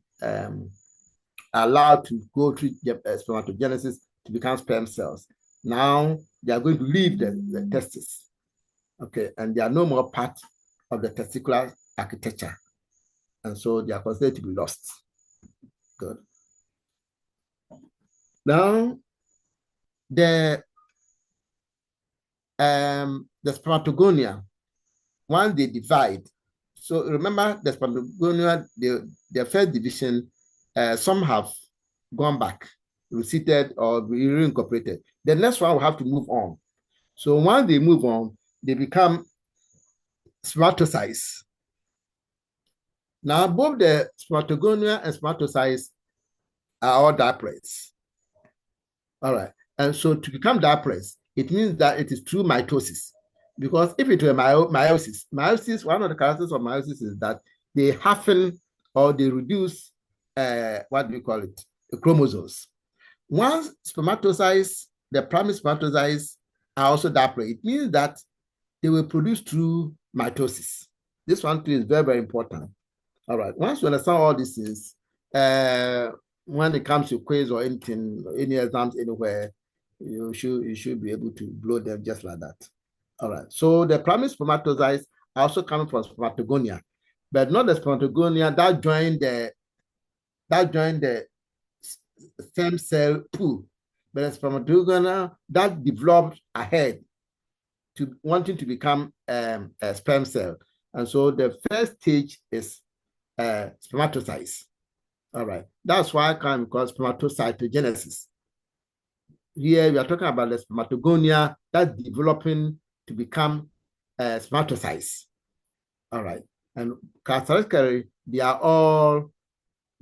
allowed to go through spermatogenesis to become sperm cells. Now they are going to leave the testis. Okay, and they are no more part of the testicular architecture. And so they are considered to be lost. Good. Now, the spermatogonia, once they divide, so remember the spermatogonia, the first division, some have gone back, receded or reincorporated. The next one will have to move on. So once they move on, they become spermatocytes. Now, both the spermatogonia and spermatocytes are all diploids. All right. And so to become diploids, it means that it is through mitosis. Because if it were meiosis, one of the characteristics of meiosis is that they hasten or they reduce, what do you call it, the chromosomes. Once spermatocytes, the primary spermatocytes are also diploid, it means that they will produce through mitosis. This one too is very, very important. All right. Once you understand all these things, when it comes to quiz or anything, any exams anywhere, you should be able to blow them just like that. All right. So the primary spermatocytes are also coming from spermatogonia, but not the spermatogonia that joined the stem cell pool, but the spermatogonia that developed ahead to wanting to become a sperm cell. And so the first stage is spermatocytes. All right. That's why I can call spermatocytogenesis. Here we are talking about the spermatogonia that's developing to become spermatocytes. All right. And characteristically, they are all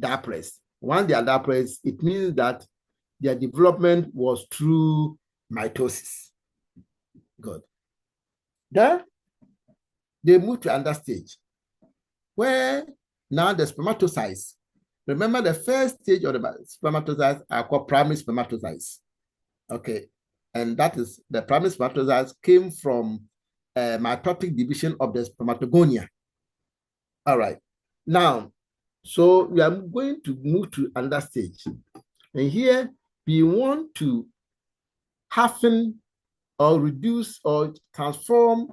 diploids. Once they are diploids, it means that their development was through mitosis. Good. Then they move to another stage where now the spermatocytes, remember the first stage of the spermatocytes are called primary spermatocytes. Okay. And that is the primary spermatocytes came from mitotic division of the spermatogonia. All right. Now, so we are going to move to another stage. And here we want to hasten or reduce or transform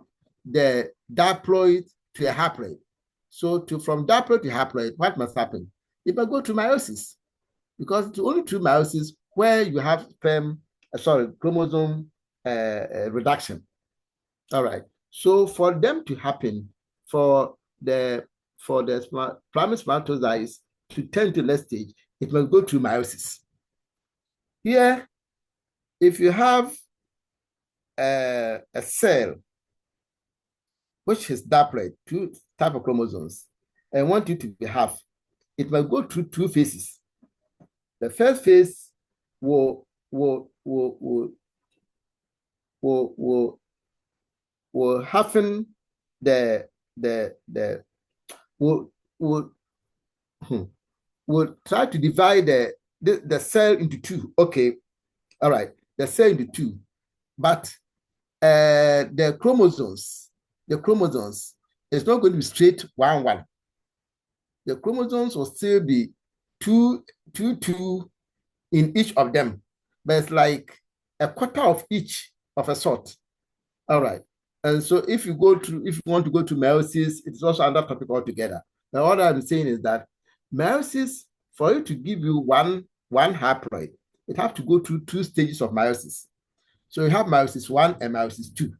the diploid to a haploid. So from diploid to haploid, what must happen? If I go to meiosis, because it's only through meiosis where you have chromosome reduction. All right. So for them to happen, for the primary spermatocytes to turn to late stage, it must go through meiosis. Here, if you have a cell which is diploid, two type of chromosomes, and want it to be half, it must go through two phases. The first phase will happen will try to divide the cell into two. Okay, all right, the cell into two, but the chromosomes is not going to be straight 1-1. The chromosomes will still be 2-2 in each of them, but it's like a quarter of each of a sort. All right. And so if you want to go to meiosis, it's also another topic altogether. Now, what I'm saying is that meiosis, for it to give you one haploid, it has to go through 2 stages of meiosis. So you have meiosis 1 and meiosis 2.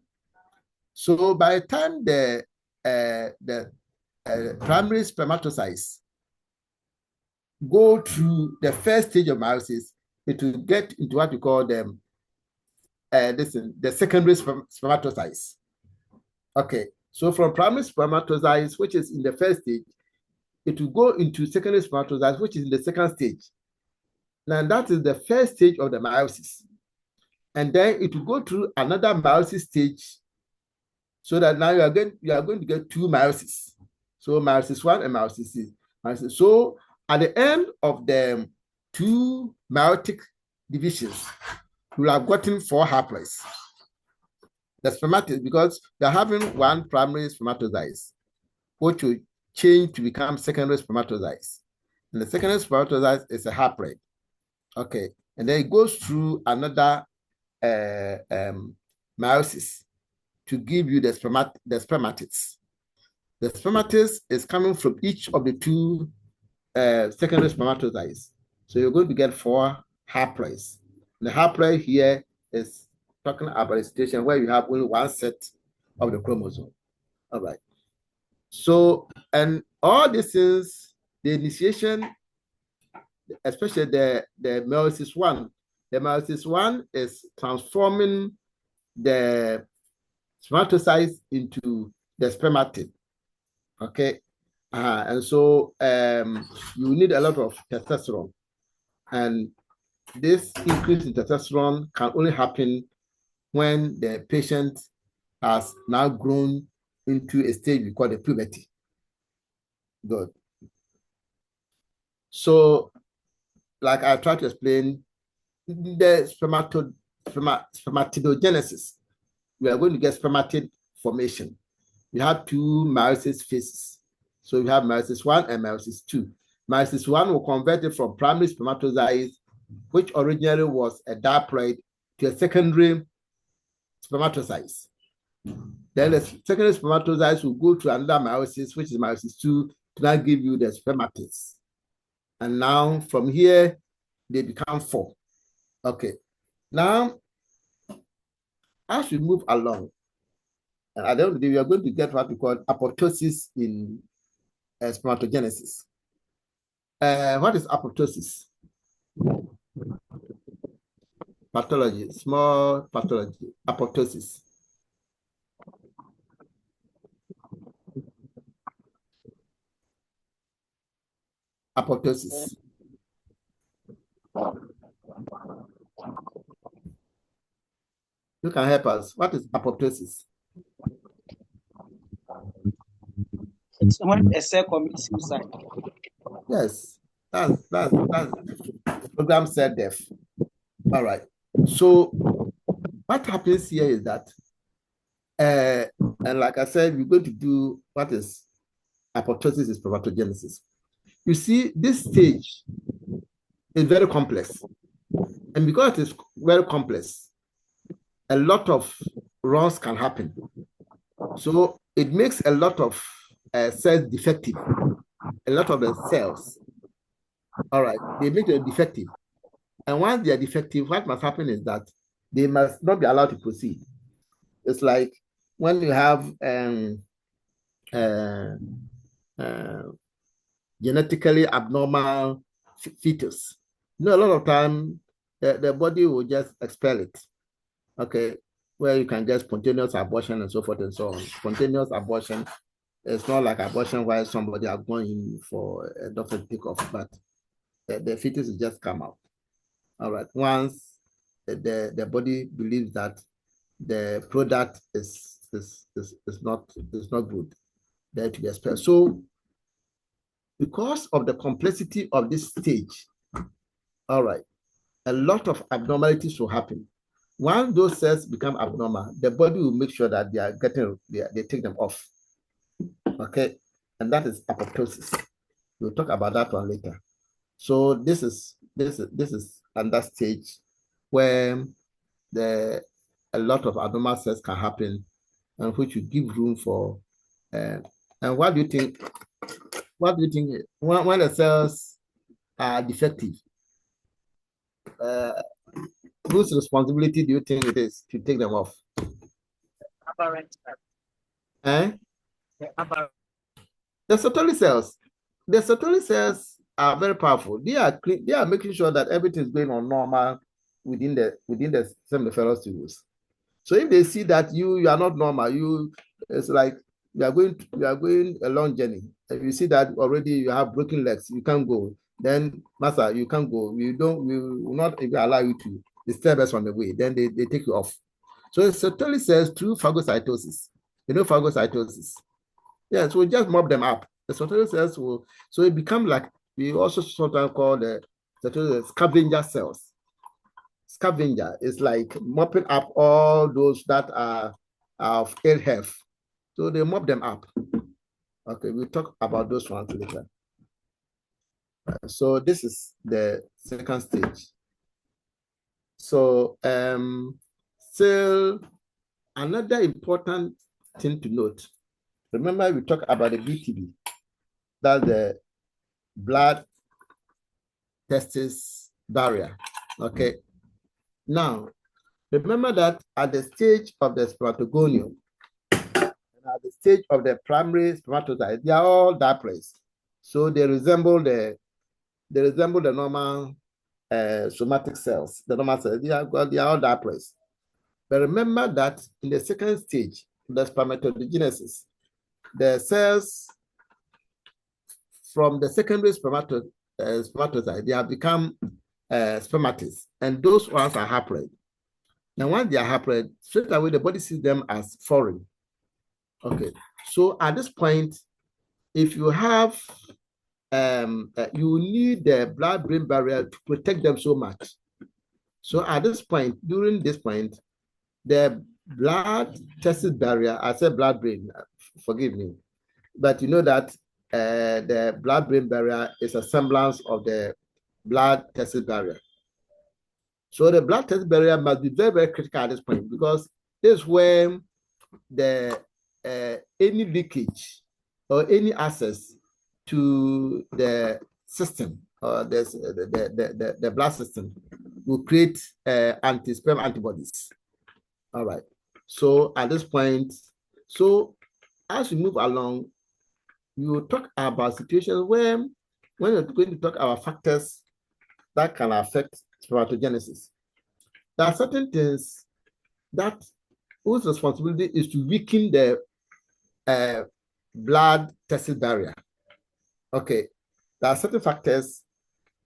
So by the time the primary spermatocytes go through the first stage of meiosis, it will get into what we call them the secondary spermatocytes. Okay, so from primary spermatocytes, which is in the first stage, it will go into secondary spermatocytes, which is in the second stage. Now that is the first stage of the meiosis. And then it will go through another meiosis stage, so that now you are going to get 2 meiosis. So meiosis 1 and meiosis 2. So at the end of the 2 meiotic divisions, you will have gotten 4 haploids. The spermatids, because they're having 1 primary spermatocytes, which will change to become secondary spermatocytes. And the secondary spermatocyte is a haploid. Okay, and then it goes through another meiosis to give you the spermatids. The spermatids is coming from each of the 2 secondary spermatocytes. So you're going to get 4 haploids. The haploid here is talking about a situation where you have only 1 set of the chromosome. All right. So, and all this is the initiation, especially the meiosis 1. The meiosis 1 is transforming the spermatocytes into the spermatid. Okay. And so you need a lot of testosterone. And this increase in testosterone can only happen when the patient has now grown into a stage we call the puberty. Good. So, like I tried to explain, the spermatidogenesis, we are going to get spermatid formation. We have 2 meiosis phases. So we have meiosis 1 and meiosis 2. Meiosis 1 will convert it from primary spermatocytes, which originally was a diploid, to a secondary spermatocytes. Then the secondary spermatocytes will go to another meiosis, which is meiosis 2, to now give you the spermatids. And now from here, they become 4. Okay. Now, as we move along, and at the end of the day, we are going to get what we call apoptosis in spermatogenesis. What is apoptosis? Pathology, small pathology, apoptosis. Apoptosis. You can help us. What is apoptosis? It's when a cell commits suicide. Yes, that's program cell death. All right. So what happens here is that, and like I said, we're going to do what is apoptosis is spermatogenesis. You see, this stage is very complex, and because it is very complex, a lot of wrongs can happen. So it makes a lot of cells defective. A lot of the cells, all right, they make them defective. And once they are defective, what must happen is that they must not be allowed to proceed. It's like when you have uh, uh, genetically abnormal fetus, you know, a lot of time the body will just expel it. Okay, where you can get spontaneous abortion and so forth and so on. Spontaneous abortion, it's not like abortion where somebody are going for a doctor to take off, but the fetus will just come out. All right. Once the body believes that the product is not good, then to be expelled. So because of the complexity of this stage, all right, a lot of abnormalities will happen. Once those cells become abnormal, the body will make sure that they take them off. Okay, and that is apoptosis. We'll talk about that one later. So this is under stage where a lot of abnormal cells can happen, and which will give room for. And what do you think? What do you think when the cells are defective? Whose responsibility do you think it is to take them off? Aberrant. Eh? The The Sertoli cells. The Sertoli cells are very powerful. They are making sure that everything is going on normal within the seminiferous tubules. So if they see that you are not normal, it's like you are going a long journey. If you see that already you have broken legs, you can't go. Then, master, you can't go. We will not even allow you to disturb us on the way. Then they take you off. So it certainly says through phagocytosis. You know phagocytosis. Yeah, so we just mob them up. The certainly cells will, so it become like, we also sometimes call the scavenger cells. Scavenger is like mopping up all those that are of ill health. So they mop them up. Okay, we'll talk about those ones later. So this is the second stage. So still another important thing to note. Remember we talked about the BTB. That's the blood testis barrier. Okay. Now, remember that at the stage of the spermatogonium, at the stage of the primary spermatocyte, they are all diaploids. So they resemble the normal somatic cells, the normal cells. They are all diaploids. But remember that in the second stage, the spermatogenesis, the cells from the secondary spermatocyte, they have become spermatids, and those ones are haploid. Now, once they are haploid, straight away the body sees them as foreign. Okay, so at this point, if you have, you need the blood-brain barrier to protect them so much. So at this point, during this point, the blood testis barrier, I said blood-brain, forgive me, but you know that the blood-brain barrier is a semblance of the blood testis barrier. So the blood testis barrier must be very, very critical at this point, because this is where the any leakage or any access to the system or the blood system will create anti-sperm antibodies. All right. So at this point, so as we move along, we will talk about situations where, when we're going to talk about factors that can affect spermatogenesis, there are certain things that whose responsibility is to weaken the blood testis barrier. Okay, there are certain factors,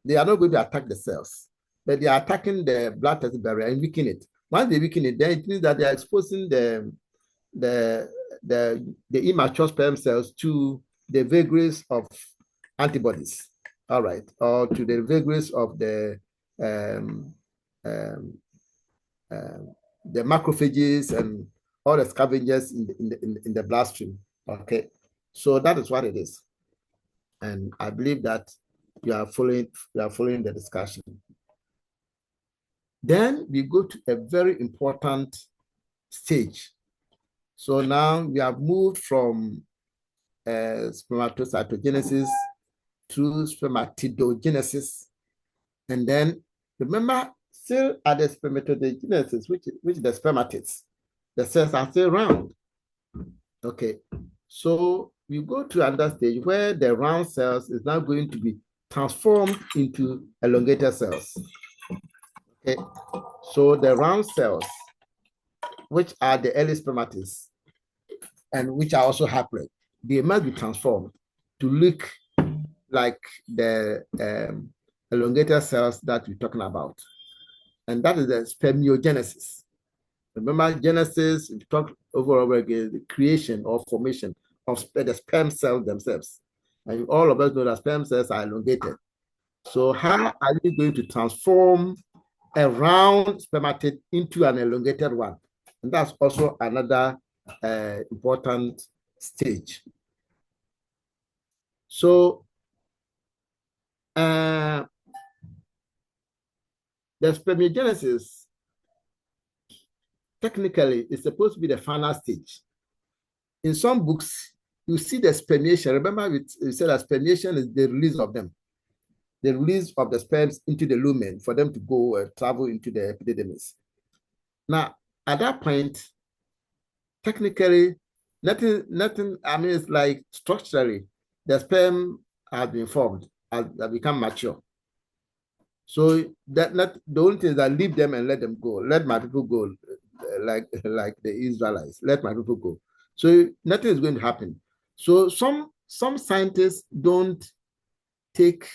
they are not going to attack the cells, but they are attacking the blood testis barrier and weaken it. Once they weaken it, then it means that they are exposing the immature sperm cells to the vagaries of antibodies. All right, or to the vagaries of the macrophages and all the scavengers in the bloodstream. Okay, so that is what it is, and I believe that you are following the discussion. Then we go to a very important stage. So now we have moved from spermatocytogenesis to spermatidogenesis, and then remember, still at the spermatogenesis, which the spermatids, the cells are still round. Okay, so you go to another stage where the round cells is now going to be transformed into elongated cells. Okay, so the round cells, which are the early spermatids and which are also haploid, they must be transformed to look like the elongated cells that we're talking about. And that is the spermiogenesis. Remember, Genesis, we talked over again, the creation or formation of the sperm cells themselves. And all of us know that sperm cells are elongated. So how are you going to transform a round spermatid into an elongated one? And that's also another important stage. So the spermiogenesis technically is supposed to be the final stage. In some books, you see the spermiation. Remember, we said that spermiation is the release of them, the release of the sperms into the lumen for them to go travel into the epididymis. Now, at that point, technically, nothing. I mean, it's like structurally, the sperm has been formed, has become mature. So that not the only thing is that leave them and let them go. Let my people go, like the Israelites. Let my people go. So nothing is going to happen. So some scientists don't take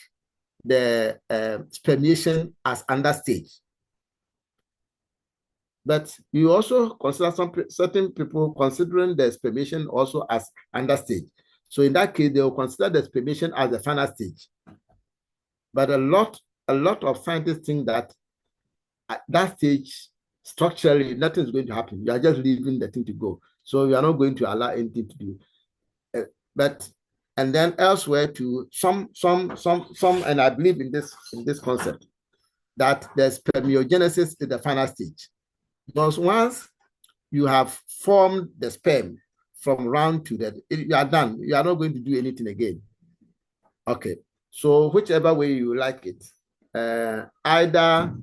the spermiation as under stage. But you also consider certain people considering the spermiation also as under stage. So in that case, they will consider the spermiation as the final stage. But a lot of scientists think that at that stage, structurally, nothing is going to happen. You are just leaving the thing to go. So you are not going to allow anything to do. And then elsewhere to some, and I believe in this concept that the spermiogenesis is the final stage. Because once you have formed the sperm from round to that, you are done. You are not going to do anything again. Okay. So whichever way you like it, either,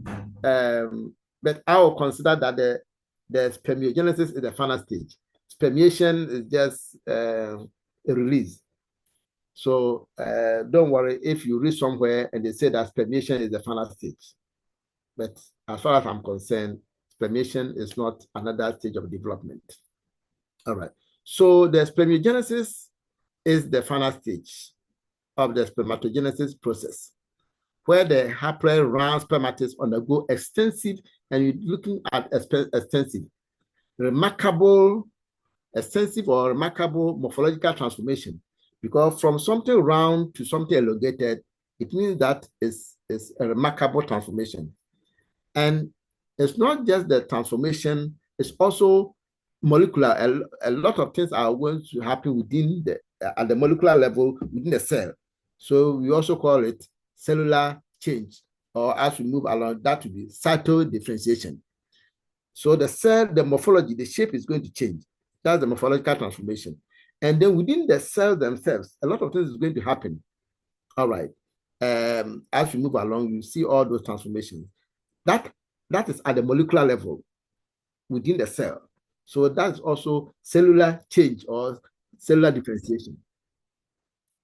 but I will consider that the spermiogenesis is the final stage. Spermiation is just a release. So don't worry if you read somewhere and they say that spermiation is the final stage. But as far as I'm concerned, spermiation is not another stage of development. All right. So the spermiogenesis is the final stage of the spermatogenesis process, where the haploid round spermatids undergo extensive, and you're looking at extensive or remarkable morphological transformation, because from something round to something elongated, it means that it's a remarkable transformation. And it's not just the transformation, it's also molecular. A lot of things are going to happen within at the molecular level within the cell. So we also call it cellular change, or as we move along, that will be cytodifferentiation. So the cell, the morphology, the shape is going to change. That's the morphological transformation. And then within the cells themselves, a lot of things is going to happen. All right. As we move along, you see all those transformations. That is at the molecular level within the cell. So that's also cellular change or cellular differentiation.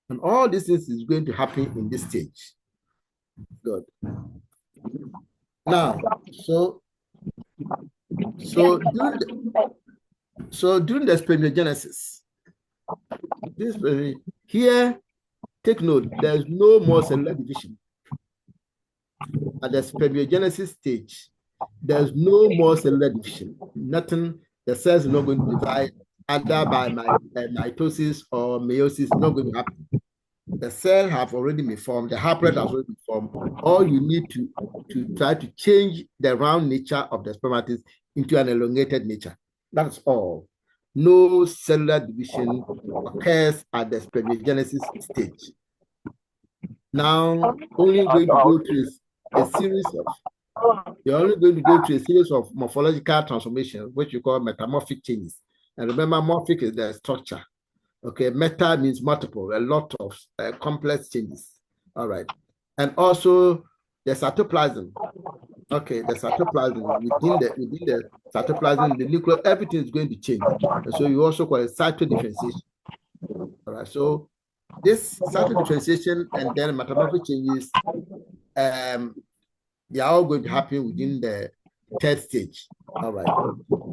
And all these things is going to happen in this stage. Good. Now, so during the spermiogenesis, here, take note, there's no more cellular division. At the spermiogenesis stage, there's no more cellular division. Nothing, the cells are not going to divide either by mitosis or meiosis, not going to happen. The cell have already been formed, the haploid has already been formed. All you need to try to change the round nature of the spermatids into an elongated nature. That's all. No cellular division occurs at the spermiogenesis stage. Now, only going to go through you're only going to go through a series of morphological transformations, which you call metamorphic changes. And remember, morphic is the structure. Okay, meta means multiple, a lot of complex changes. All right. And also the cytoplasm. Okay, the cytoplasm, within the cytoplasm, the nucleus, everything is going to change. And so you also call it cytodifferentiation. All right, so this cytodifferentiation and then metamorphic changes, they are all going to happen within the third stage. All right.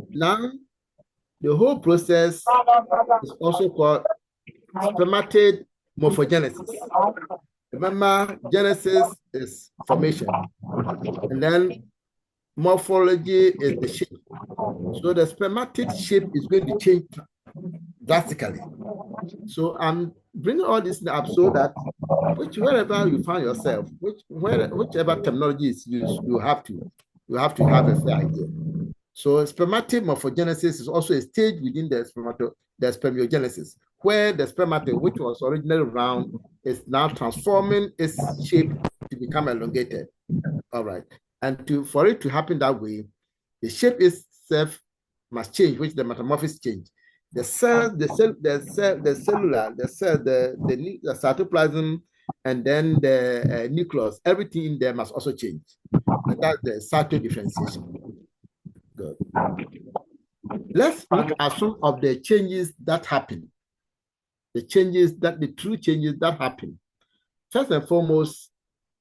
Now, the whole process is also called spermatid morphogenesis. Remember, genesis is formation, and then morphology is the shape. So the spermatid shape is going to change drastically. So I'm bringing all this up so that wherever you find yourself, whichever terminology is used, you have to have a fair idea. So spermatid morphogenesis is also a stage within the spermiogenesis, where the spermatid, which was originally round, is now transforming its shape to become elongated. All right. And for it to happen that way, the shape itself must change, which the metamorphosis change. The cytoplasm, and then the nucleus, everything in there must also change. And that's the cytodifferentiation. Good. Let's look at some of the changes that happen. The true changes that happen. First and foremost,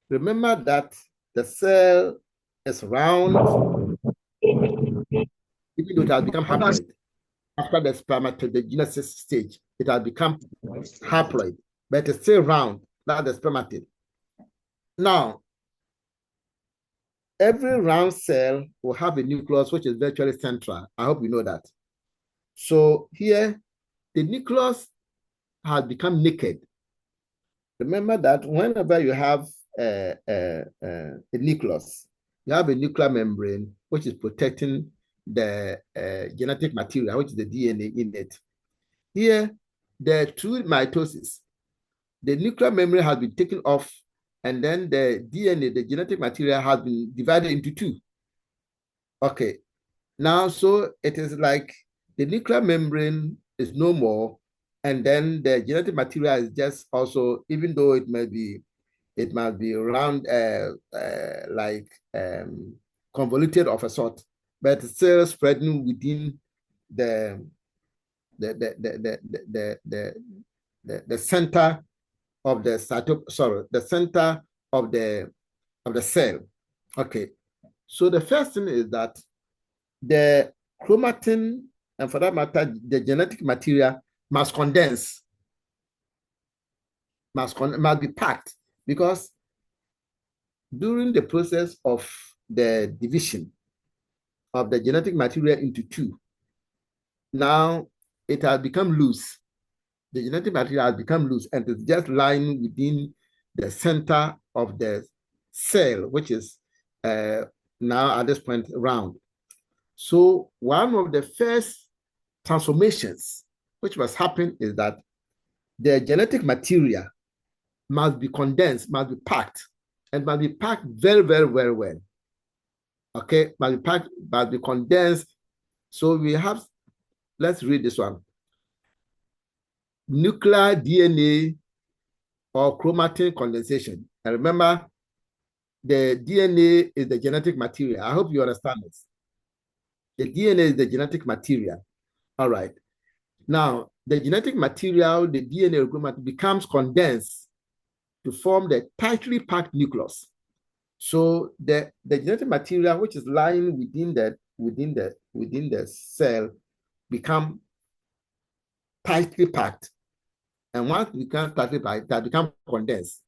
remember that the cell is round, even though it has become haploid. After the spermatogenesis stage, it has become haploid, but it's still round, that's the spermatid. Now, every round cell will have a nucleus which is virtually central. I hope you know that. So here, the nucleus has become naked. Remember that whenever you have a nucleus, you have a nuclear membrane which is protecting the genetic material, which is the DNA in it. Here, through mitosis, the nuclear membrane has been taken off, and then the DNA, the genetic material, has been divided into two. Okay, now so it is like the nuclear membrane is no more, and then the genetic material is just also, even though it might be around like convoluted of a sort, but still spreading within the center of the center of the cell. Okay, so the first thing is that the chromatin, and for that matter, the genetic material must condense, must be packed, because during the process of the division of the genetic material into two, now it has become loose. The genetic material has become loose, and it's just lying within the center of the cell, which is now at this point round. So one of the first transformations which must happen is that the genetic material must be condensed, must be packed, and must be packed very, very, very well. Okay, must be packed, must be condensed. So we have, let's read this one. Nuclear DNA or chromatin condensation. And remember, the DNA is the genetic material. I hope you understand this. The DNA is the genetic material. All right. Now, the genetic material, the DNA chromatin, becomes condensed to form the tightly packed nucleus. So the genetic material which is lying within the cell become tightly packed. And once it becomes tightly packed, that becomes condensed.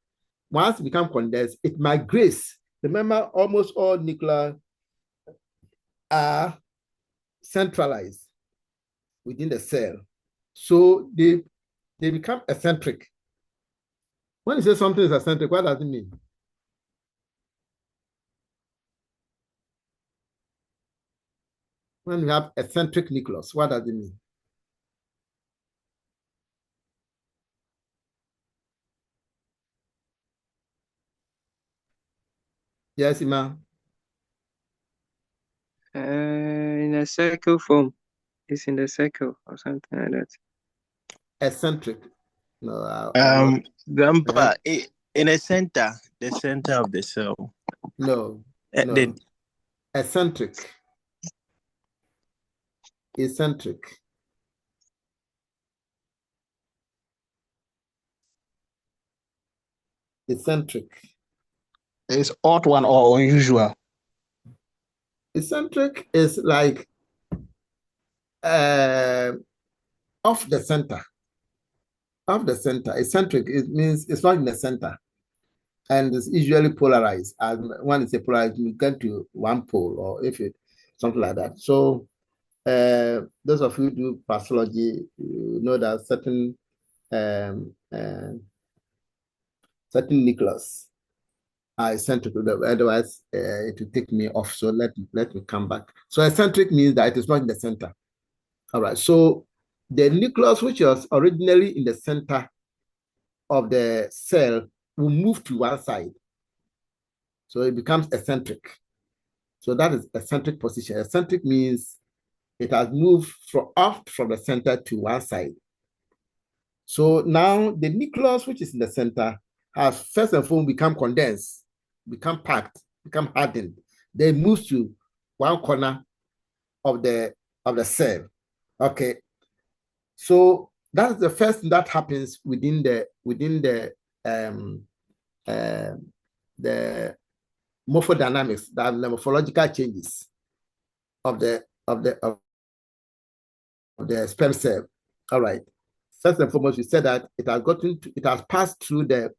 Once it becomes condensed, it migrates. Remember, almost all nuclei are centralized within the cell. So they become eccentric. When you say something is eccentric, what does it mean? When you have eccentric nucleus, what does it mean? Yes, Ima. In a circle form. It's in the circle or something like that. Eccentric. No, Grandpa, in the center of the cell. no. The eccentric, eccentric. Eccentric. Is odd one or unusual? Eccentric is like off the center. Off the center. Eccentric, it means it's not in the center. And it's usually polarized. And when it's a polarized, you get to one pole, or if it something like that. So those of you who do pathology, you know that certain nucleus are eccentric. Otherwise, it will take me off. So let me come back. So eccentric means that it is not in the center. All right. So the nucleus, which was originally in the center of the cell, will move to one side. So it becomes eccentric. So that is eccentric position. Eccentric means it has moved off from the center to one side. So now the nucleus, which is in the center, has first and foremost become condensed, become packed, become hardened. Then moves to one corner of the cell. Okay. So that's the first thing that happens within the morphodynamics, the morphological changes of the sperm cell. All right. First and foremost, we said that it has passed through the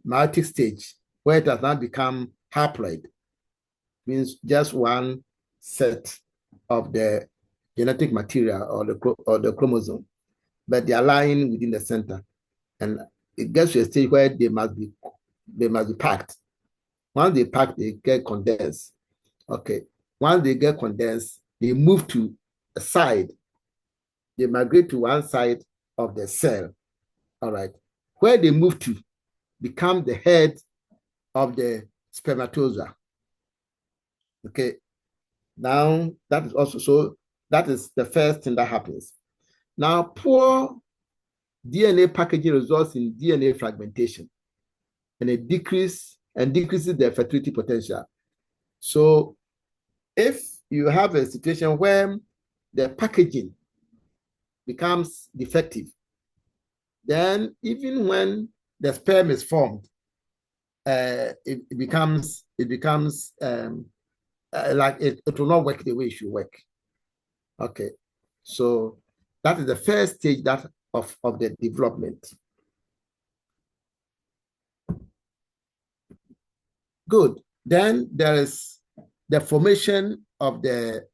meiotic stage, where it has now become haploid, means just one set of the genetic material or the chromosome, but they are lying within the center, and it gets to a stage where they must be packed. Once they pack, they get condensed. Okay. Once they get condensed, they move to a side. They migrate to one side of the cell. All right. Where they move to become the head of the spermatozoa. Okay. Now that is also, so that is the first thing that happens. Now, poor DNA packaging results in DNA fragmentation, and it decreases the fertility potential. So if you have a situation where the packaging becomes defective, then even when the sperm is formed, it becomes like it will not work the way it should work. Okay, so that is the first stage of the development. Good. Then there is the formation of the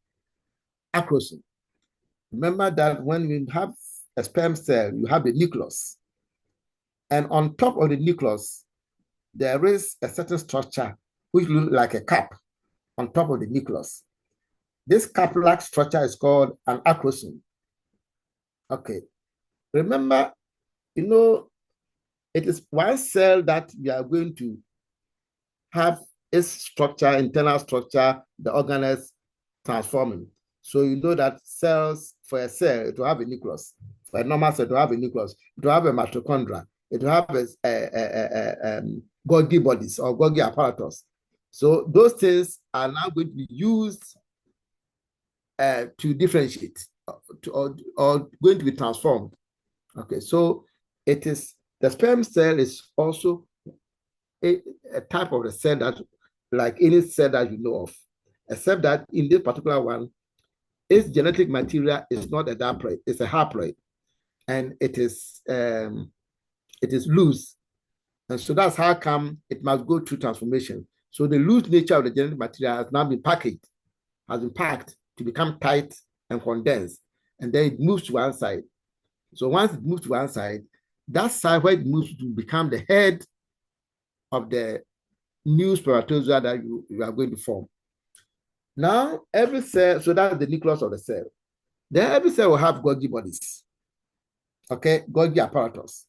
acrosome. Remember that when you have a sperm cell, you have the nucleus. And on top of the nucleus, there is a certain structure which looks like a cap on top of the nucleus. This cap-like structure is called an acrosome. Okay. Remember, it is one cell that we are going to have its structure, internal structure, the organelles transforming. So you know that cells, for a cell, it will have a nucleus. For a normal cell, it will have a nucleus. It will have a mitochondria. It will have a Golgi bodies or Golgi apparatus. So those things are now going to be used to differentiate or going to be transformed. Okay, so it is, the sperm cell is also a type of the cell that, like any cell that you know of, except that in this particular one, its genetic material is not a diploid, it's a haploid, and it is loose. And so that's how come it must go through transformation. So the loose nature of the genetic material has now been packaged, has been packed to become tight and condensed, and then it moves to one side. So once it moves to one side, that side where it moves to become the head of the new spermatozoa that you are going to form. Now, every cell, so that's the nucleus of the cell. Then every cell will have Golgi bodies. Okay, Golgi apparatus.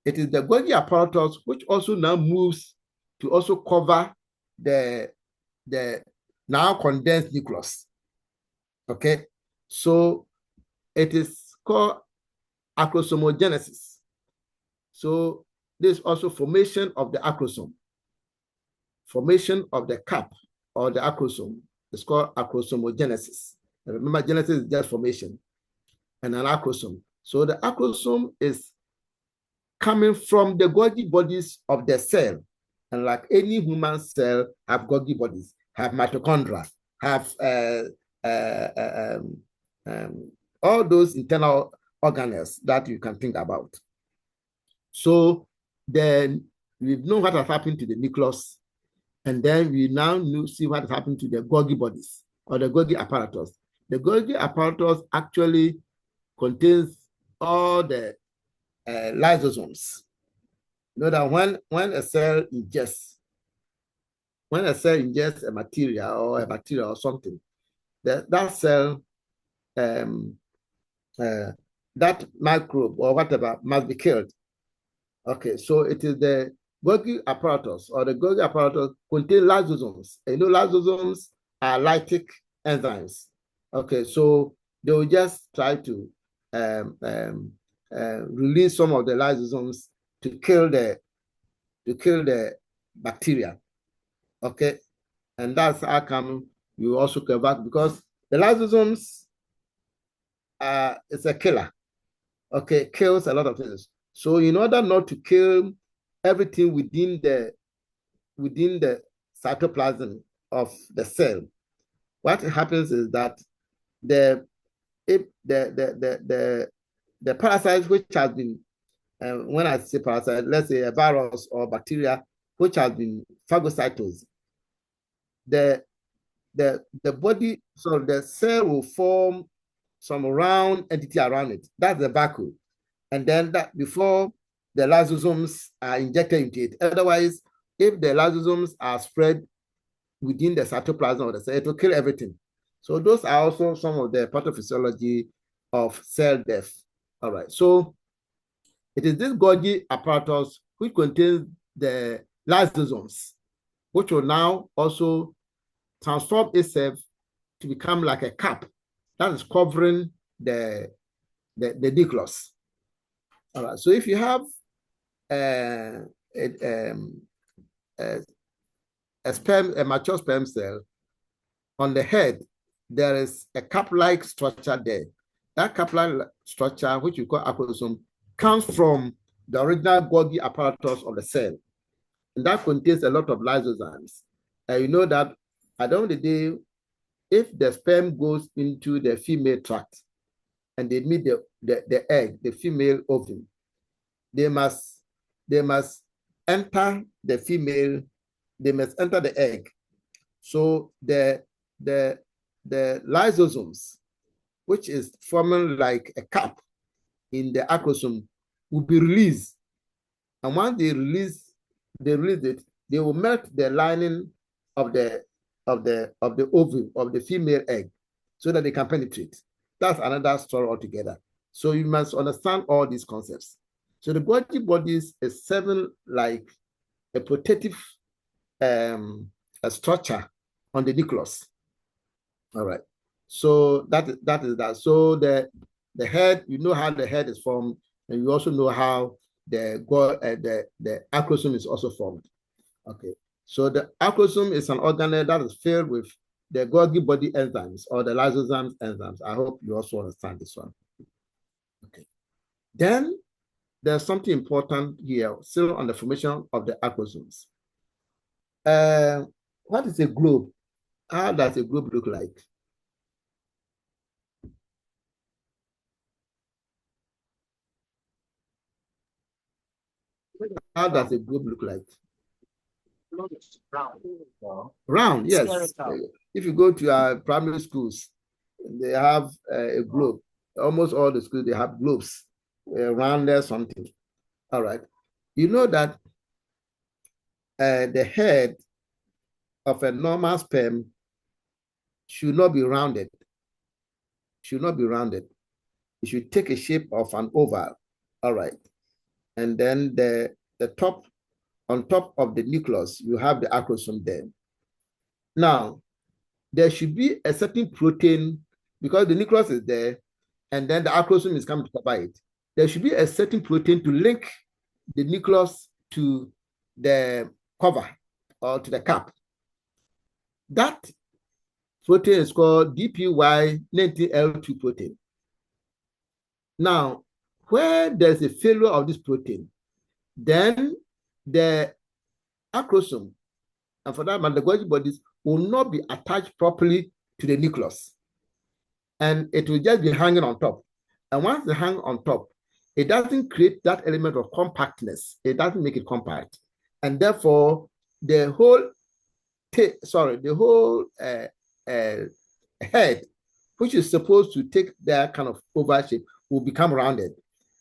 It is the Golgi apparatus which also now moves to also cover the now condensed nucleus. Okay, so it is called acrosomogenesis. So this is also formation of the acrosome. formation of the cap or the acrosome. It's called acrosomogenesis. And remember, genesis is just formation and an acrosome. So the acrosome is coming from the Golgi bodies of the cell. And like any human cell, have Golgi bodies, have mitochondria, have all those internal organelles that you can think about. So then we know what has happened to the nucleus, and then we now see what has happened to the Golgi bodies or the Golgi apparatus. The Golgi apparatus actually contains all the lysosomes. You know that when a cell ingests a material or a bacteria or something, that cell, that microbe or whatever must be killed. Okay, so it is the Golgi apparatus, or the Golgi apparatus contain lysosomes. And you know, lysosomes are lytic enzymes. Okay, so they will just try to release some of the lysosomes to kill the bacteria. Okay, and that's how come you also convert, because the lysosomes it's a killer. Okay, kills a lot of things. So in order not to kill everything within the cytoplasm of the cell, what happens is that the parasites which has been, when I say parasite, let's say a virus or bacteria which has been phagocytosed, the body, so the cell will form some round entity around it. That's the vacuole. And then that before the lysosomes are injected into it. Otherwise, if the lysosomes are spread within the cytoplasm of the cell, it will kill everything. So those are also some of the pathophysiology of cell death. All right. So it is this Golgi apparatus which contains the lysosomes, which will now also transform itself to become like a cap that is covering the nucleus. All right. So if you have a mature sperm cell, on the head, there is a cap-like structure there. That cap-like structure, which you call acrosome, comes from the original Golgi apparatus of the cell. And that contains a lot of lysosomes. And you know that at the end of the day, if the sperm goes into the female tract and they meet the egg, the female ovum, they must enter the female, they must enter the egg. So the lysosomes, which is forming like a cap in the acrosome, will be released. And once they release it, they will melt the lining of the ovum of the female egg so that they can penetrate. That's another story altogether. So you must understand all these concepts. So the Golgi bodies is serving like a protective a structure on the nucleus. All right. So that is that. So the head, you know how the head is formed, and you also know how the acrosome is also formed. Okay. So the acrosome is an organelle that is filled with the Golgi body enzymes or the lysosomes enzymes. I hope you also understand this one. Okay. Then there's something important here, still on the formation of the acrosomes. What is a globe? How does a globe look like? How does a globe look like? Round, yes. If you go to our primary schools, they have a globe. Almost all the schools, they have globes around there, something. All right. You know that the head of a normal sperm should not be rounded. Should not be rounded. It should take a shape of an oval. All right. And then the top, on top of the nucleus, you have the acrosome there. Now, there should be a certain protein, because the nucleus is there, and then the acrosome is coming to cover it. There should be a certain protein to link the nucleus to the cover or to the cap. That protein is called DPY19L2 protein. Now, where there's a failure of this protein, then the acrosome, and for that matter, the Golgi bodies will not be attached properly to the nucleus. And it will just be hanging on top. And once they hang on top, it doesn't create that element of compactness. It doesn't make it compact. And therefore, the whole head, which is supposed to take that kind of oval shape, will become rounded.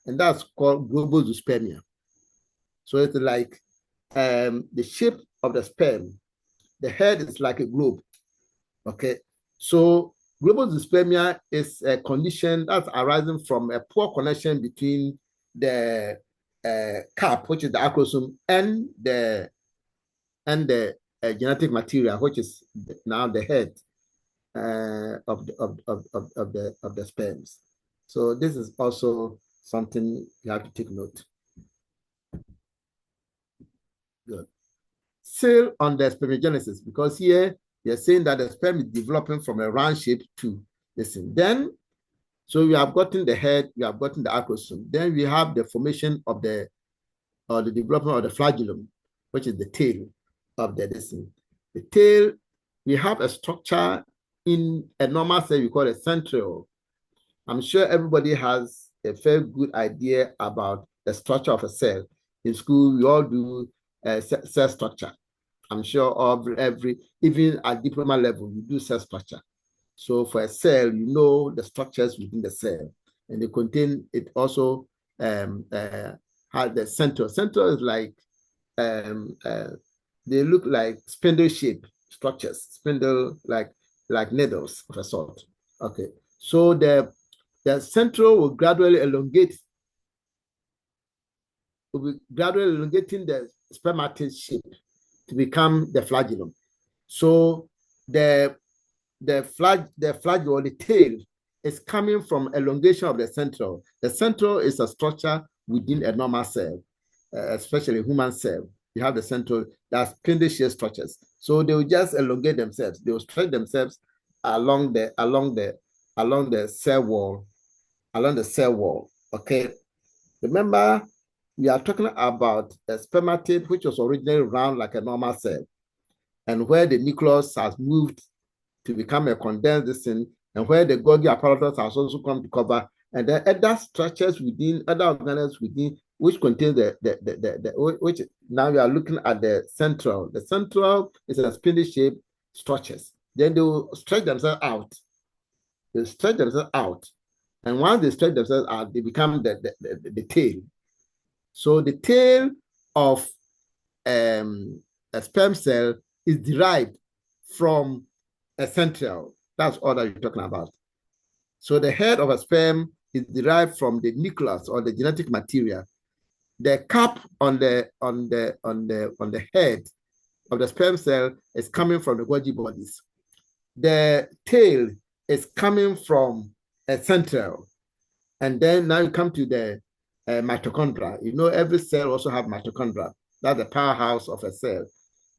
And that's called globozoospermia. So it's like the shape of the sperm. The head is like a globe. Okay. So globozoospermia is a condition that's arising from a poor connection between the cap, which is the acrosome, and the genetic material, which is now the head of the sperms. So this is also something you have to take note. Good. Still on the spermatogenesis, because here you're saying that the sperm is developing from a round shape to this thing. Then, so we have gotten the head, we have gotten the acrosome. Then we have the formation of the development of the flagellum, which is the tail of the thing. The tail, we have a structure in a normal cell we call a centriole. I'm sure everybody has a very good idea about the structure of a cell. In school, we all do cell structure. I'm sure even at diploma level, you do cell structure. So for a cell, you know the structures within the cell, and they contain, it also has the central. Central is like, they look like spindle-shaped structures, spindle like needles of a sort. Okay, so the central will gradually elongate, will be gradually elongating the spermatid shape to become the flagellum. So the flagellum, the tail, is coming from elongation of the central. The central is a structure within a normal cell, especially a human cell. You have the central, that's spindle-shaped structures. So they will just elongate themselves. They will stretch themselves along the cell wall, Okay. Remember, we are talking about a spermatid, which was originally round like a normal cell, and where the nucleus has moved to become a condensed thing, and where the Golgi apparatus has also come to cover, and then other structures within, other organisms within, which contain which now we are looking at the central. The central is a spindle-shaped structures. Then they will stretch themselves out. They stretch themselves out. And once they stretch themselves out, they become the tail. So the tail of a sperm cell is derived from a central. That's all that you're talking about. So the head of a sperm is derived from the nucleus or the genetic material. The cap on the head of the sperm cell is coming from the Golgi bodies. The tail is coming from a central. And then now you come to the mitochondria. You know, every cell also have mitochondria. That's the powerhouse of a cell.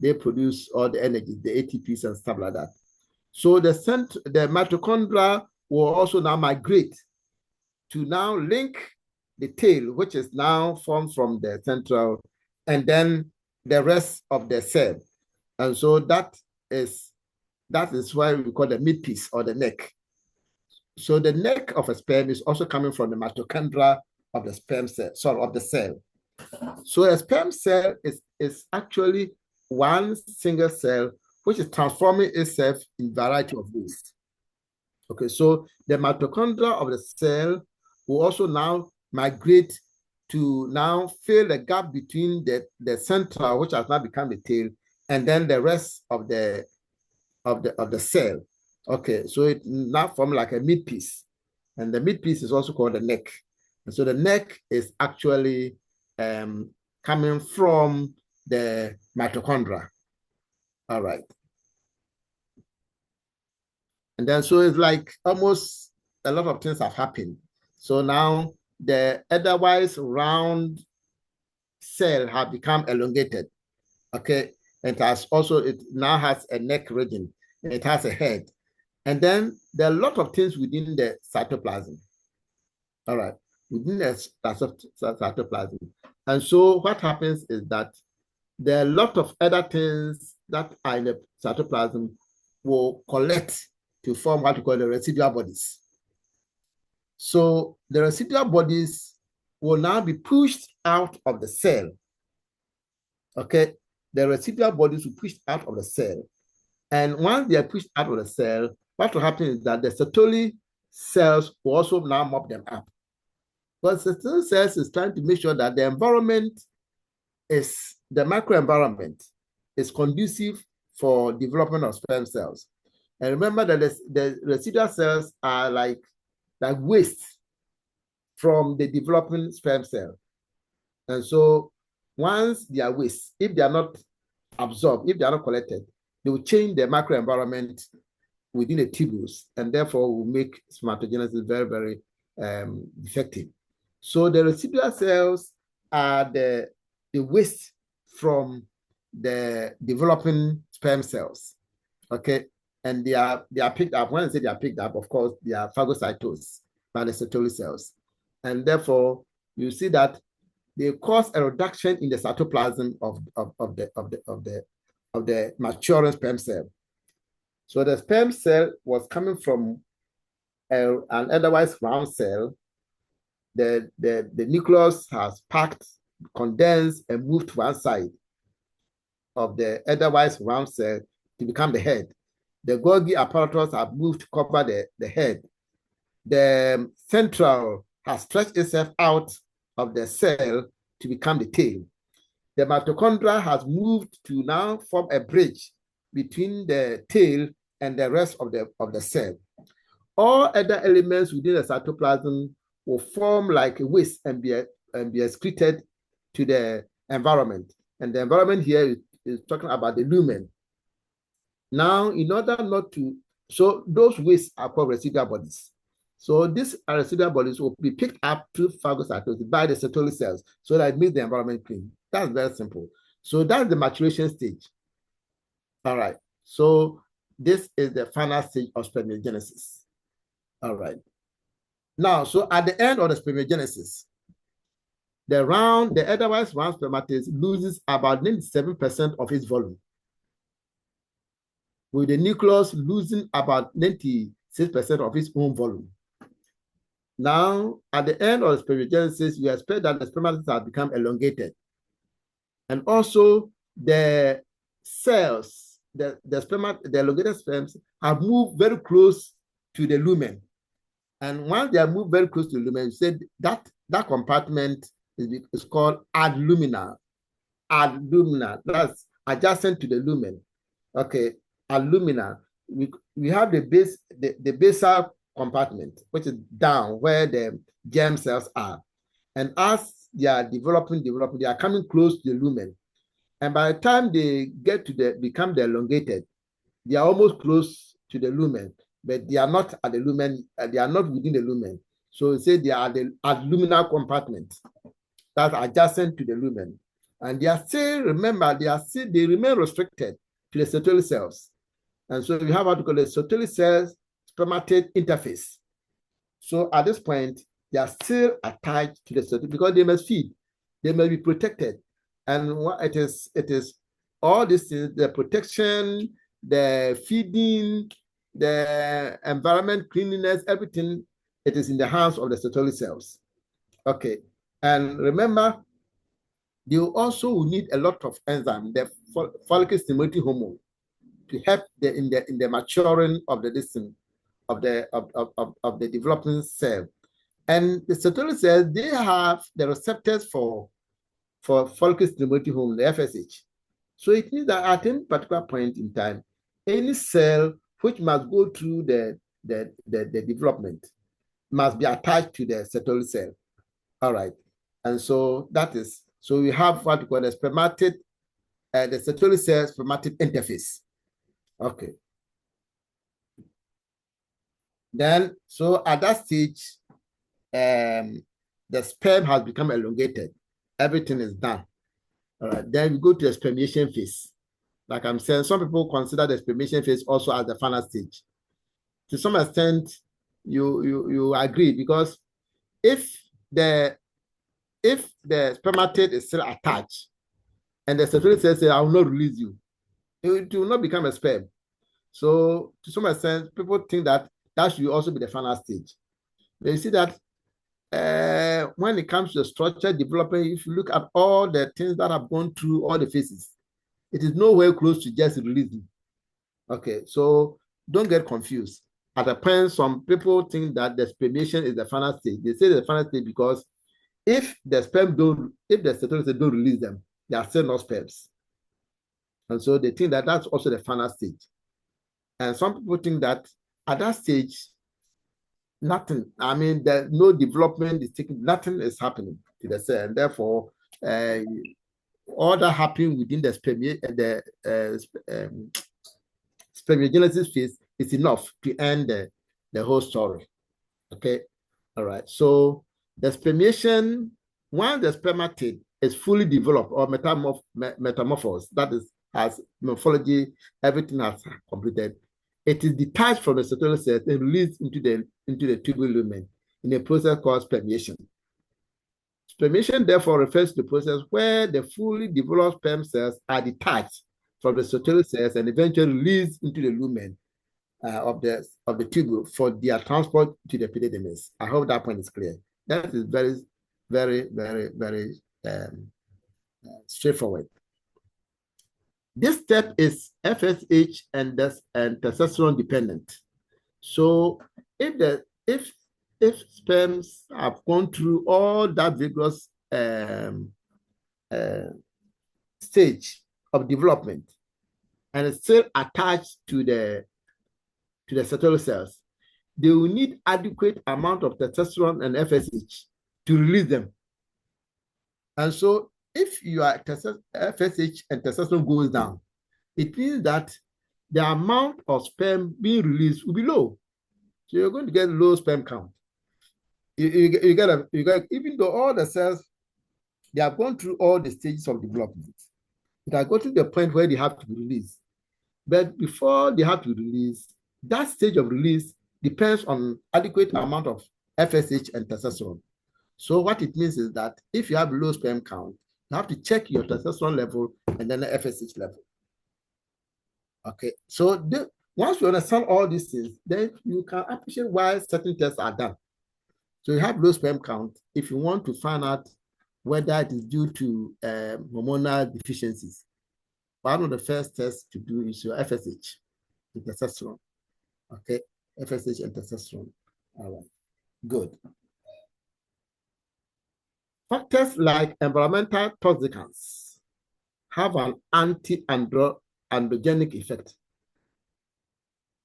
They produce all the energy, the ATPs and stuff like that. So the mitochondria will also now migrate to now link the tail, which is now formed from the central, and then the rest of the cell. And so that is why we call the midpiece or the neck. So the neck of a sperm is also coming from the mitochondria of the sperm cell, of the cell. So a sperm cell is actually one single cell which is transforming itself in a variety of ways. Okay, so the mitochondria of the cell will also now migrate to now fill the gap between the central, which has now become the tail, and then the rest of the cell. Okay, so it now forms like a midpiece, and the midpiece is also called the neck. And so the neck is actually coming from the mitochondria. All right. And then so it's like almost a lot of things have happened. So now the otherwise round cell have become elongated. Okay. It now has a neck region. It has a head. And then there are a lot of things within the cytoplasm. All right, within the cytoplasm. And so what happens is that there are a lot of other things that are in the cytoplasm will collect to form what we call the residual bodies. So the residual bodies will now be pushed out of the cell. Okay, the residual bodies will be pushed out of the cell. And once they are pushed out of the cell, what will happen is that the Sertoli cells will also now mop them up. But the Sertoli cells is trying to make sure that the environment the microenvironment is conducive for development of sperm cells. And remember that the residual cells are like waste from the developing sperm cell. And so once they are waste, if they are not absorbed, if they are not collected, they will change the microenvironment within the tubules, and therefore will make spermatogenesis very, very effective. So the residual cells are the waste from the developing sperm cells, okay? And they are picked up. When I say they are picked up, of course, they are phagocytosed by the Sertoli cells. And therefore, you see that they cause a reduction in the cytoplasm of the maturing sperm cell. So the sperm cell was coming from an otherwise round cell. The nucleus has packed, condensed, and moved to one side of the otherwise round cell to become the head. The Golgi apparatus have moved to cover the head. The central has stretched itself out of the cell to become the tail. The mitochondria has moved to now form a bridge between the tail and the rest of the cell. All other elements within the cytoplasm will form like a waste and be excreted to the environment. And the environment here is talking about the lumen. Now, in order not to, so those wastes are called residual bodies. So these residual bodies will be picked up through phagocytosis by the Sertoli cells so that it makes the environment clean. That's very simple. So that's the maturation stage. All right. So this is the final stage of spermiogenesis. All right. Now, so at the end of the spermiogenesis, the otherwise round spermatocyte loses about 97% of its volume, with the nucleus losing about 96% of its own volume. Now, at the end of the spermiogenesis, you expect that the spermatocytes have become elongated. And also, the cells, the elongated sperms have moved very close to the lumen. And once they are moved very close to the lumen, you said that compartment is called adluminal. Adluminal, that's adjacent to the lumen. Okay, adluminal. We have the basal compartment, which is down where the germ cells are. And as they are developing, they are coming close to the lumen. And by the time they get to become elongated, they are almost close to the lumen, but they are not at the lumen, they are not within the lumen. So say they are the adluminal compartment that's adjacent to the lumen. And they are still, remember, they remain restricted to the Sertoli cells. And so we have what we call the Sertoli cells spermatid interface. So at this point, they are still attached to the Sertoli because they must feed, they must be protected. And what it is all this is the protection, the feeding, the environment cleanliness, everything, it is in the hands of the Sertoli cells. Okay, and remember, they also will need a lot of enzyme, the follicle stimulating hormone, to help in the maturing of the distance of the developing cell. And the Sertoli cells, they have the receptors for follicle stimulating hormone, the FSH. So it means that at any particular point in time, any cell which must go through the development must be attached to the Sertoli cell. All right. And so that is, so we have what we call the spermatid, the Sertoli cell spermatid interface. Okay. Then, so at that stage, the sperm has become elongated. Everything is done. All right. Then we go to the spermiation phase. Like I'm saying, some people consider the spermation phase also as the final stage. To some extent, you agree, because if the spermatid is still attached and the fertility says, I will not release you, it will not become a sperm. So to some extent, people think that should also be the final stage. But you see that when it comes to the structure development, if you look at all the things that have gone through all the phases, it is nowhere close to just releasing. Okay, so don't get confused. At a point, some people think that the spermation is the final stage. They say the final stage because if the spermatocytes don't release them, they are still not sperms. And so they think that that's also the final stage. And some people think that at that stage, nothing, I mean, there's no development is taking, nothing is happening to the cell. And therefore, all that happening within the spermiogenesis phase is enough to end the whole story. Okay, all right. So the spermation, once the spermatid is fully developed or metamorphosed, that is, as morphology, everything has completed, it is detached from the cytosol cells and released into the tubule lumen in a process called spermiation. Spermiation, therefore, refers to the process where the fully developed sperm cells are detached from the cytosol cells and eventually released into the lumen of the tubule for their transport to the epididymis. I hope that point is clear. That is very, very, very, very straightforward. This step is FSH and testosterone dependent. So if sperms have gone through all that vigorous stage of development and it's still attached to the cytosol cells, they will need adequate amount of testosterone and FSH to release them. And so if your FSH and testosterone goes down, it means that the amount of sperm being released will be low. So you're going to get low sperm count. You get even though all the cells, they have gone through all the stages of development, it has got to the point where they have to be released. But before they have to release, that stage of release depends on adequate amount of FSH and testosterone. So what it means is that if you have low sperm count, you have to check your testosterone level and then the FSH level. Okay, so once you understand all these things, then you can appreciate why certain tests are done. So you have low sperm count. If you want to find out whether it is due to hormonal deficiencies, one of the first tests to do is your FSH, the testosterone. Okay, FSH and testosterone. All right, good. Factors like environmental toxicants have an anti-androgenic effect.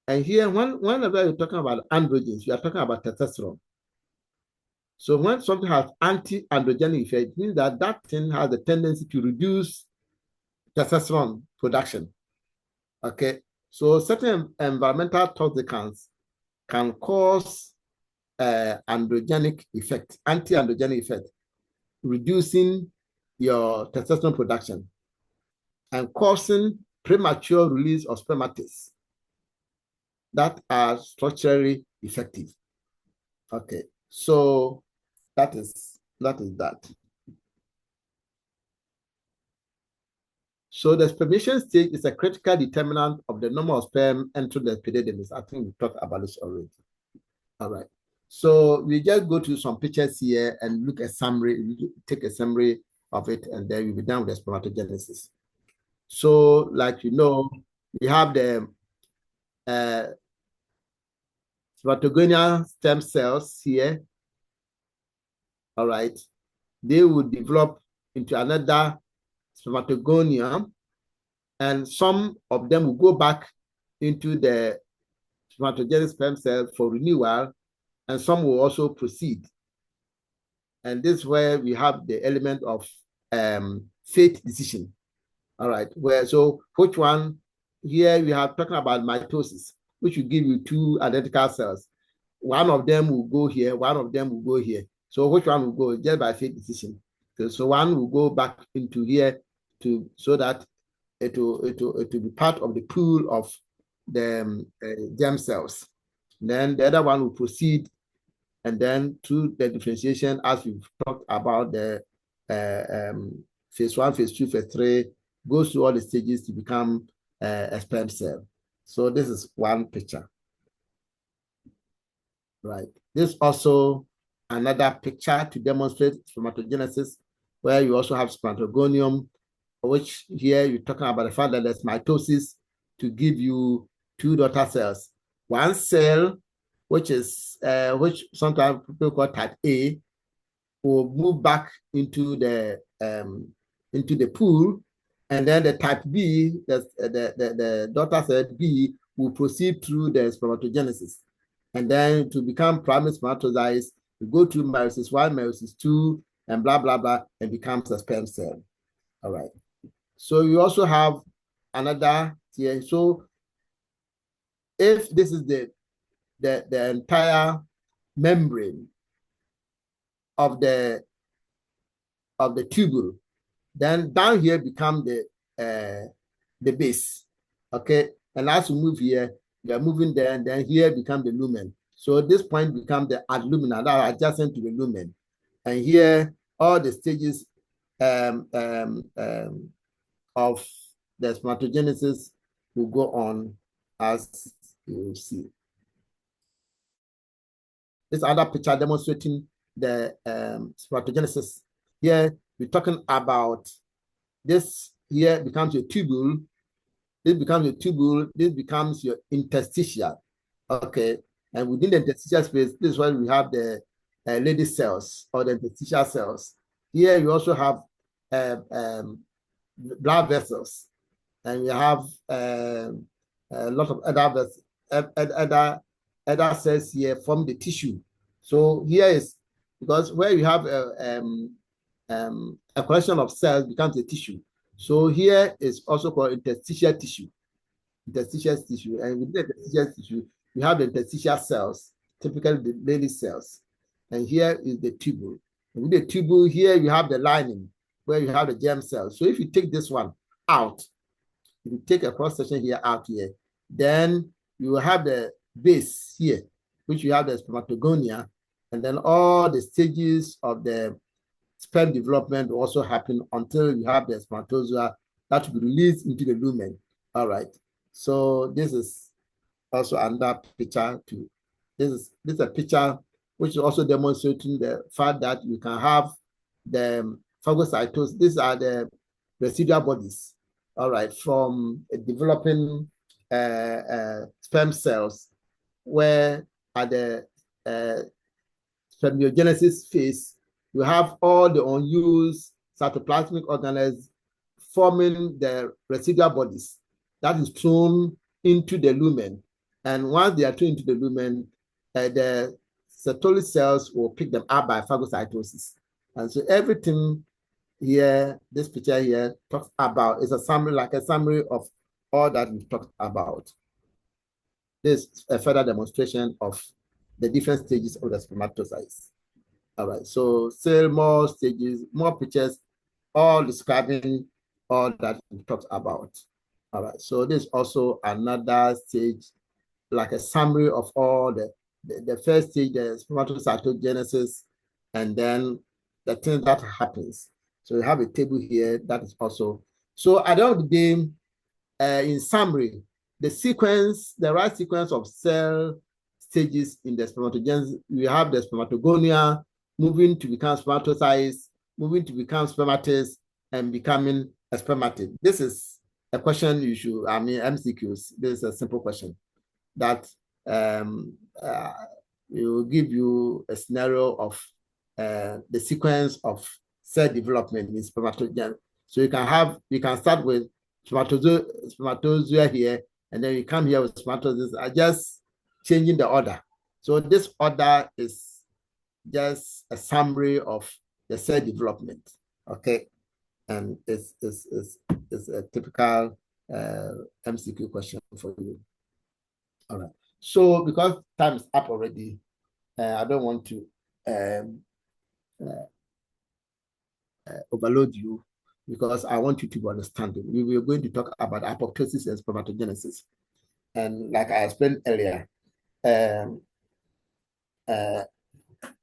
And here, whenever you're talking about androgens, you are talking about testosterone. So when something has anti-androgenic effect, it means that that thing has a tendency to reduce testosterone production. Okay, so certain environmental toxicants can cause androgenic effect, anti-androgenic effect, reducing your testosterone production and causing premature release of spermatids that are structurally effective. Okay, so that is that. So the spermation stage is a critical determinant of the number of sperm entering the epididymis. I think we talked about this already. All right. So we just go to some pictures here and look at summary, take a summary of it, and then we'll be done with the spermatogenesis. So, like you know, we have the spermatogonial stem cells here. All right. They will develop into another spermatogonium, and some of them will go back into the spermatogenic sperm cell for renewal, and some will also proceed. And this is where we have the element of fate decision. All right, so which one? Here we have talking about mitosis, which will give you two identical cells. One of them will go here, one of them will go here. So which one will go? Just by fate decision. So one will go back into here so that it will be part of the pool of the germ cells. Then the other one will proceed, and then through the differentiation, as we've talked about, the phase 1, phase 2, phase 3, goes through all the stages to become a sperm cell. So this is one picture. Right. This also another picture to demonstrate spermatogenesis, where you also have spermatogonium, which here you're talking about the fact that there's mitosis to give you 2 daughter cells. One cell, which is which sometimes people call type A, will move back into the pool, and then the type B, the daughter cell B, will proceed through the spermatogenesis, and then to become primary spermatocytes, you go through meiosis 1, meiosis 2, and blah blah blah, and becomes a sperm cell. All right. So you also have another here. So if this is the entire membrane of the tubule, then down here become the base. Okay, and as we move here, we are moving there, and then here become the lumen. So this point becomes the adlumina, that are adjacent to the lumen, and here all the stages of the spermatogenesis will go on, as you will see. This other picture demonstrating the spermatogenesis. Here we're talking about this. Here becomes your tubule. This becomes your tubule. This becomes your interstitial. Okay, and within the interstitial space, this is where we have the Leydig cells or the interstitial cells. Here you also have blood vessels, and you have a lot of other cells here from the tissue. So here is because where you have a collection of cells becomes a tissue. So here is also called interstitial tissue. Interstitial tissue, and within the interstitial tissue, you have the interstitial cells, typically the Leydig cells, and here is the tubule. And with the tubule, here you have the lining where you have the germ cells. So if you take this one out, if you take a cross section here out here, then you will have the base here, which you have the spermatogonia, and then all the stages of the sperm development will also happen until you have the spermatozoa that will be released into the lumen. All right. So this is also another picture too. This is a picture which is also demonstrating the fact that you can have the phagocytosis. These are the residual bodies, all right, from developing sperm cells, where at the spermiogenesis phase, you have all the unused cytoplasmic organelles forming the residual bodies that is thrown into the lumen. And once they are thrown into the lumen, the Sertoli cells will pick them up by phagocytosis. And so everything here, this picture here talks about is a summary, like a summary of all that we've talked about. This is a further demonstration of the different stages of the spermatocytes. All right, so still more stages, more pictures, all describing all that we talked about. All right, so this is also another stage, like a summary of all the first stage, the spermatocytogenesis, and then the thing that happens. So we have a table here that is also. So at the end of the day, in summary, the right sequence of cell stages in the spermatogenesis, we have the spermatogonia moving to become spermatocytes, moving to become spermatids, and becoming a spermatid. This is a question you should, MCQs. This is a simple question that it will give you a scenario of the sequence of cell development in spermatogen. So you can start with spermatozoa here, and then you come here with spermatozoa. Are just changing the order. So this order is just a summary of the cell development. Okay, and it's a typical MCQ question for you. All right. So because time is up already, I don't want to overload you because I want you to understand it. We were going to talk about apoptosis and spermatogenesis. And like I explained earlier, it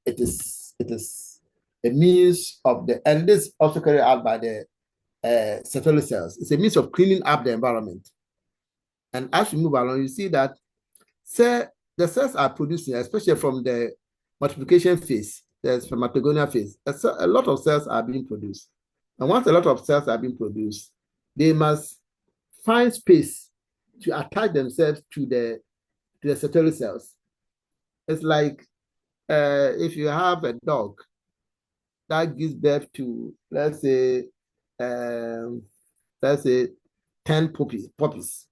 is a means of and this also carried out by the Sertoli cells. It's a means of cleaning up the environment. And as we move along, you see that the cells are producing, especially from the multiplication phase, the spermatogonial phase. A lot of cells are being produced. And once a lot of cells are being produced, they must find space to attach themselves to the Sertoli cells. It's like if you have a dog that gives birth to, let's say 10 puppies.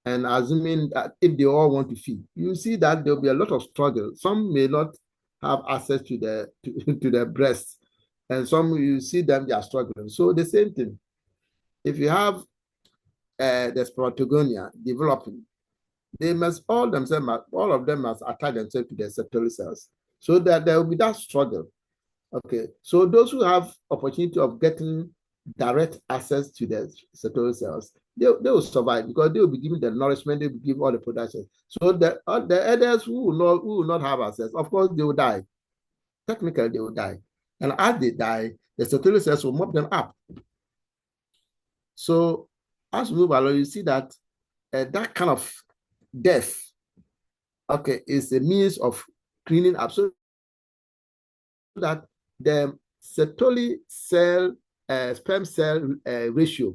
And assuming that if they all want to feed, you see that there'll be a lot of struggle. Some may not have access to the breast, and some you see them, they are struggling. So the same thing. If you have the spermatogonia developing, they must all of them must attach themselves to the Sertoli cells, so that there will be that struggle. Okay, so those who have opportunity of getting direct access to the Sertoli cells, they will survive because they will be given the nourishment, they will give all the production. So the others who will not have access, of course, they will die. Technically, they will die. And as they die, the Sertoli cells will mop them up. So as we move along, you see that that kind of death, okay, is a means of cleaning up so that the Sertoli cell sperm cell ratio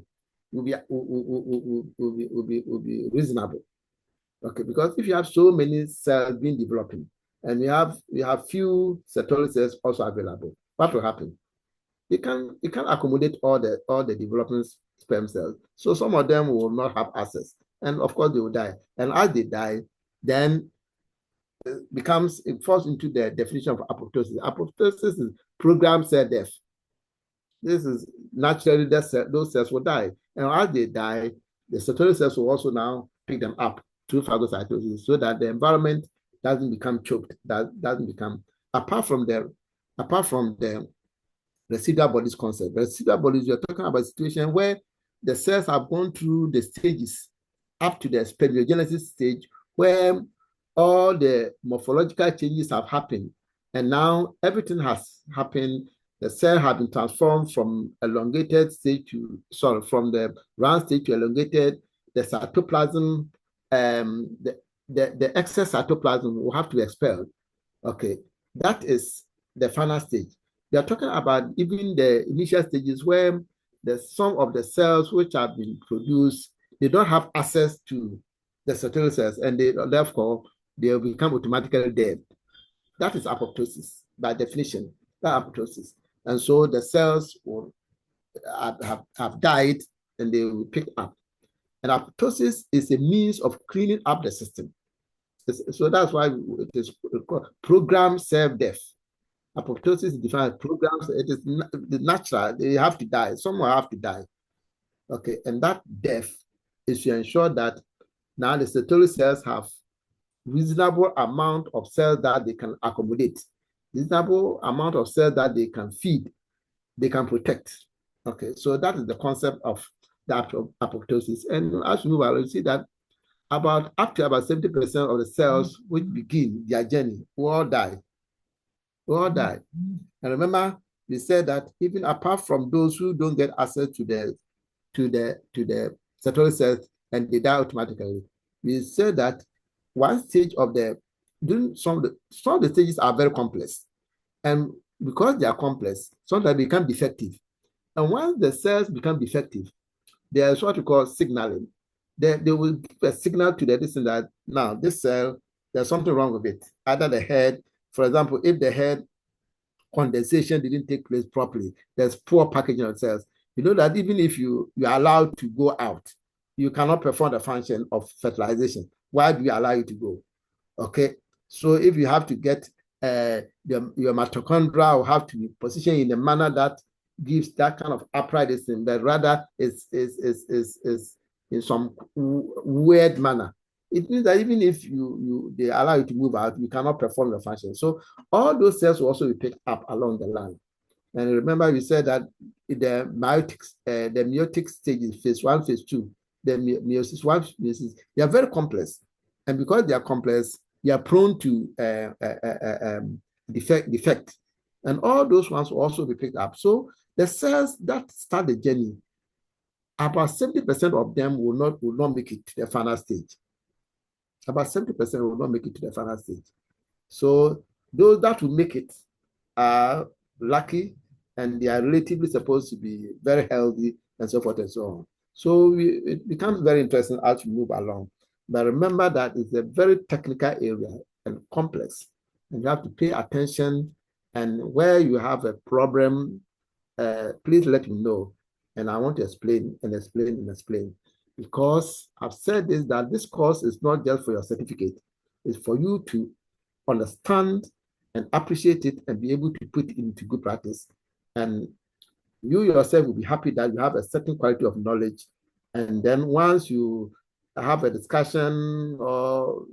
will be reasonable. Okay, because if you have so many cells being developing and you have few Sertoli cells also available, what will happen? You can accommodate all the developing sperm cells. So some of them will not have access, and of course they will die. And as they die, then it falls into the definition of apoptosis. Apoptosis is programmed cell death. This is naturally those cells will die. And as they die, the Sertoli cells will also now pick them up through phagocytosis so that the environment doesn't become choked, doesn't become, apart from the residual bodies concept. Residual bodies, you're talking about a situation where the cells have gone through the stages up to the spermiogenesis stage where all the morphological changes have happened. And now everything has happened. The cell has been transformed from elongated stage from the round stage to elongated. The cytoplasm, the excess cytoplasm will have to be expelled. Okay, that is the final stage. We are talking about even the initial stages where some of the cells which have been produced, they don't have access to the Sertoli cells, and therefore they will become automatically dead. That is apoptosis by definition. That apoptosis, and so the cells will have died, and they will pick up. And apoptosis is a means of cleaning up the system. So that's why it is called programmed self-death. Apoptosis is defined as programs. It is natural. They have to die. Someone have to die. Okay, and that death is to ensure that now the Sertoli cells have reasonable amount of cells that they can accommodate, reasonable amount of cells that they can feed, they can protect. Okay, so that is the concept of the apoptosis. And as we move along, you see that up to about 70% of the cells which begin their journey will all die. Will all die. And remember, we said that even apart from those who don't get access to the Sertoli cells and they die automatically, we said that one stage of some of the stages are very complex. And because they are complex, sometimes they become defective. And once the cells become defective, there's what we call signaling. They will give a signal to the distance that now this cell, there's something wrong with it. Either the head, for example, if the head condensation didn't take place properly, there's poor packaging of cells. You know that even if you are allowed to go out, you cannot perform the function of fertilization. Why do we allow you to go? Okay, so if you have to get your mitochondria will have to be positioned in a manner that gives that kind of upright system, but rather is in some weird manner. It means that even if they allow you to move out, you cannot perform your function. So all those cells will also be picked up along the line. And remember, we said that the meiotic stage is phase 1, phase 2. The meiosis 1, meiosis, they are very complex. And because they are complex, they are prone to defect. And all those ones will also be picked up. So the cells that start the journey, about 70% of them will not make it to the final stage. About 70% will not make it to the final stage. So those that will make it are lucky, and they are relatively supposed to be very healthy and so forth and so on. So it becomes very interesting as we move along. But remember that it's a very technical area and complex, and you have to pay attention. And where you have a problem, please let me know. And I want to explain and explain and explain. Because I've said this, that this course is not just for your certificate, it's for you to understand and appreciate it and be able to put it into good practice. And you yourself will be happy that you have a certain quality of knowledge. And then once you have a discussion or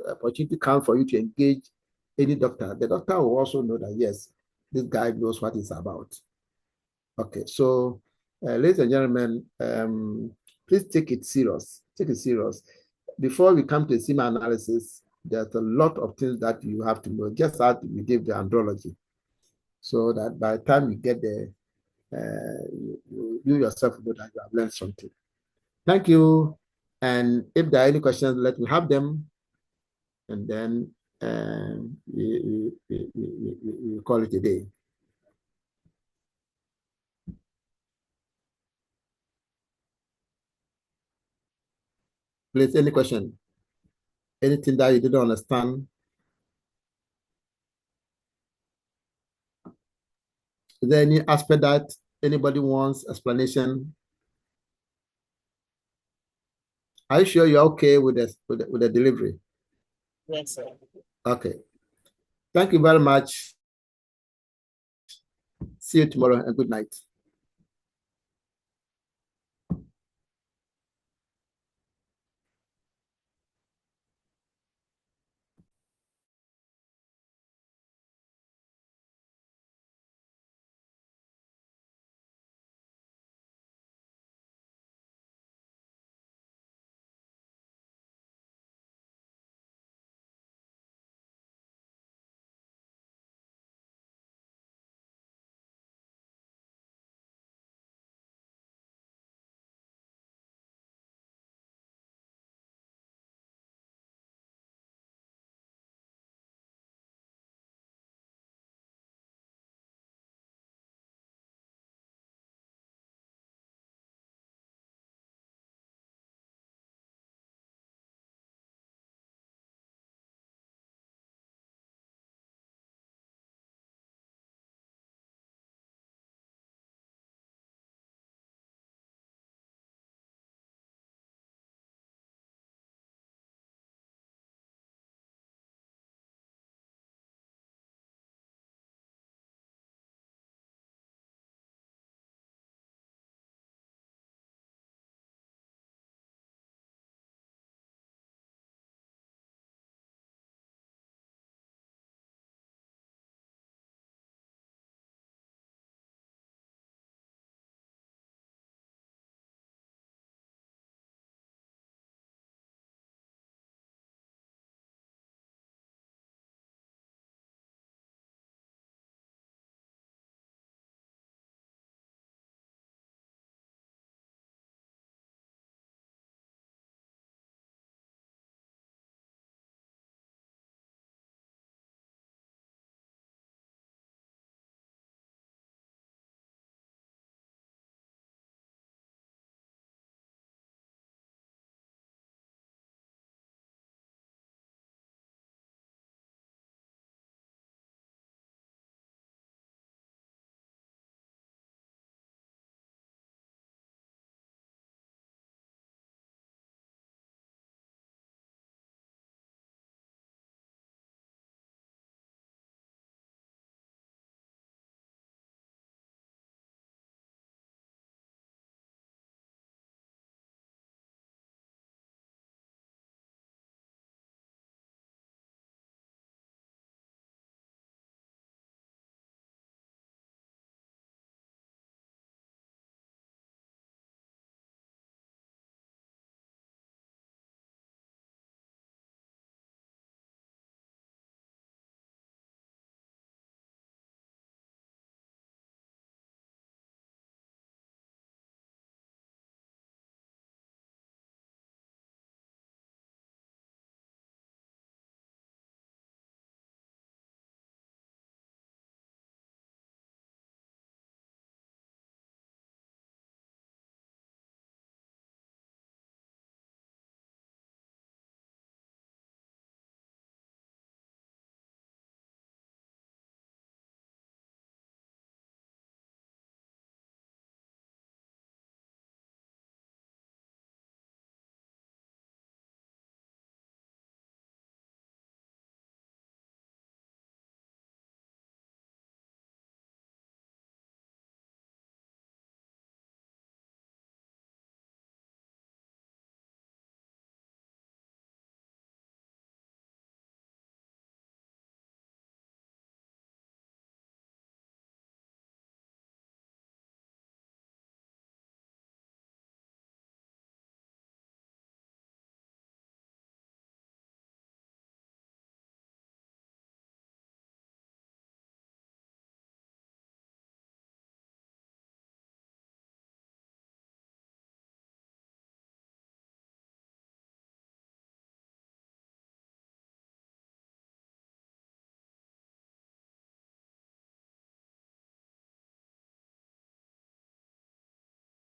opportunity comes for you to engage any doctor, the doctor will also know that, yes, this guy knows what it's about. Okay, so ladies and gentlemen, please take it serious. Take it serious. Before we come to the SEMA analysis, there's a lot of things that you have to know, just as we did the andrology, so that by the time you get there, you yourself know that you have learned something. Thank you. And if there are any questions, let me have them. And then we call it a day. Please, any question? Anything that you didn't understand? Is there any aspect that anybody wants explanation? Are you sure you're okay with the delivery? Yes, sir. Okay. Thank you very much. See you tomorrow and good night.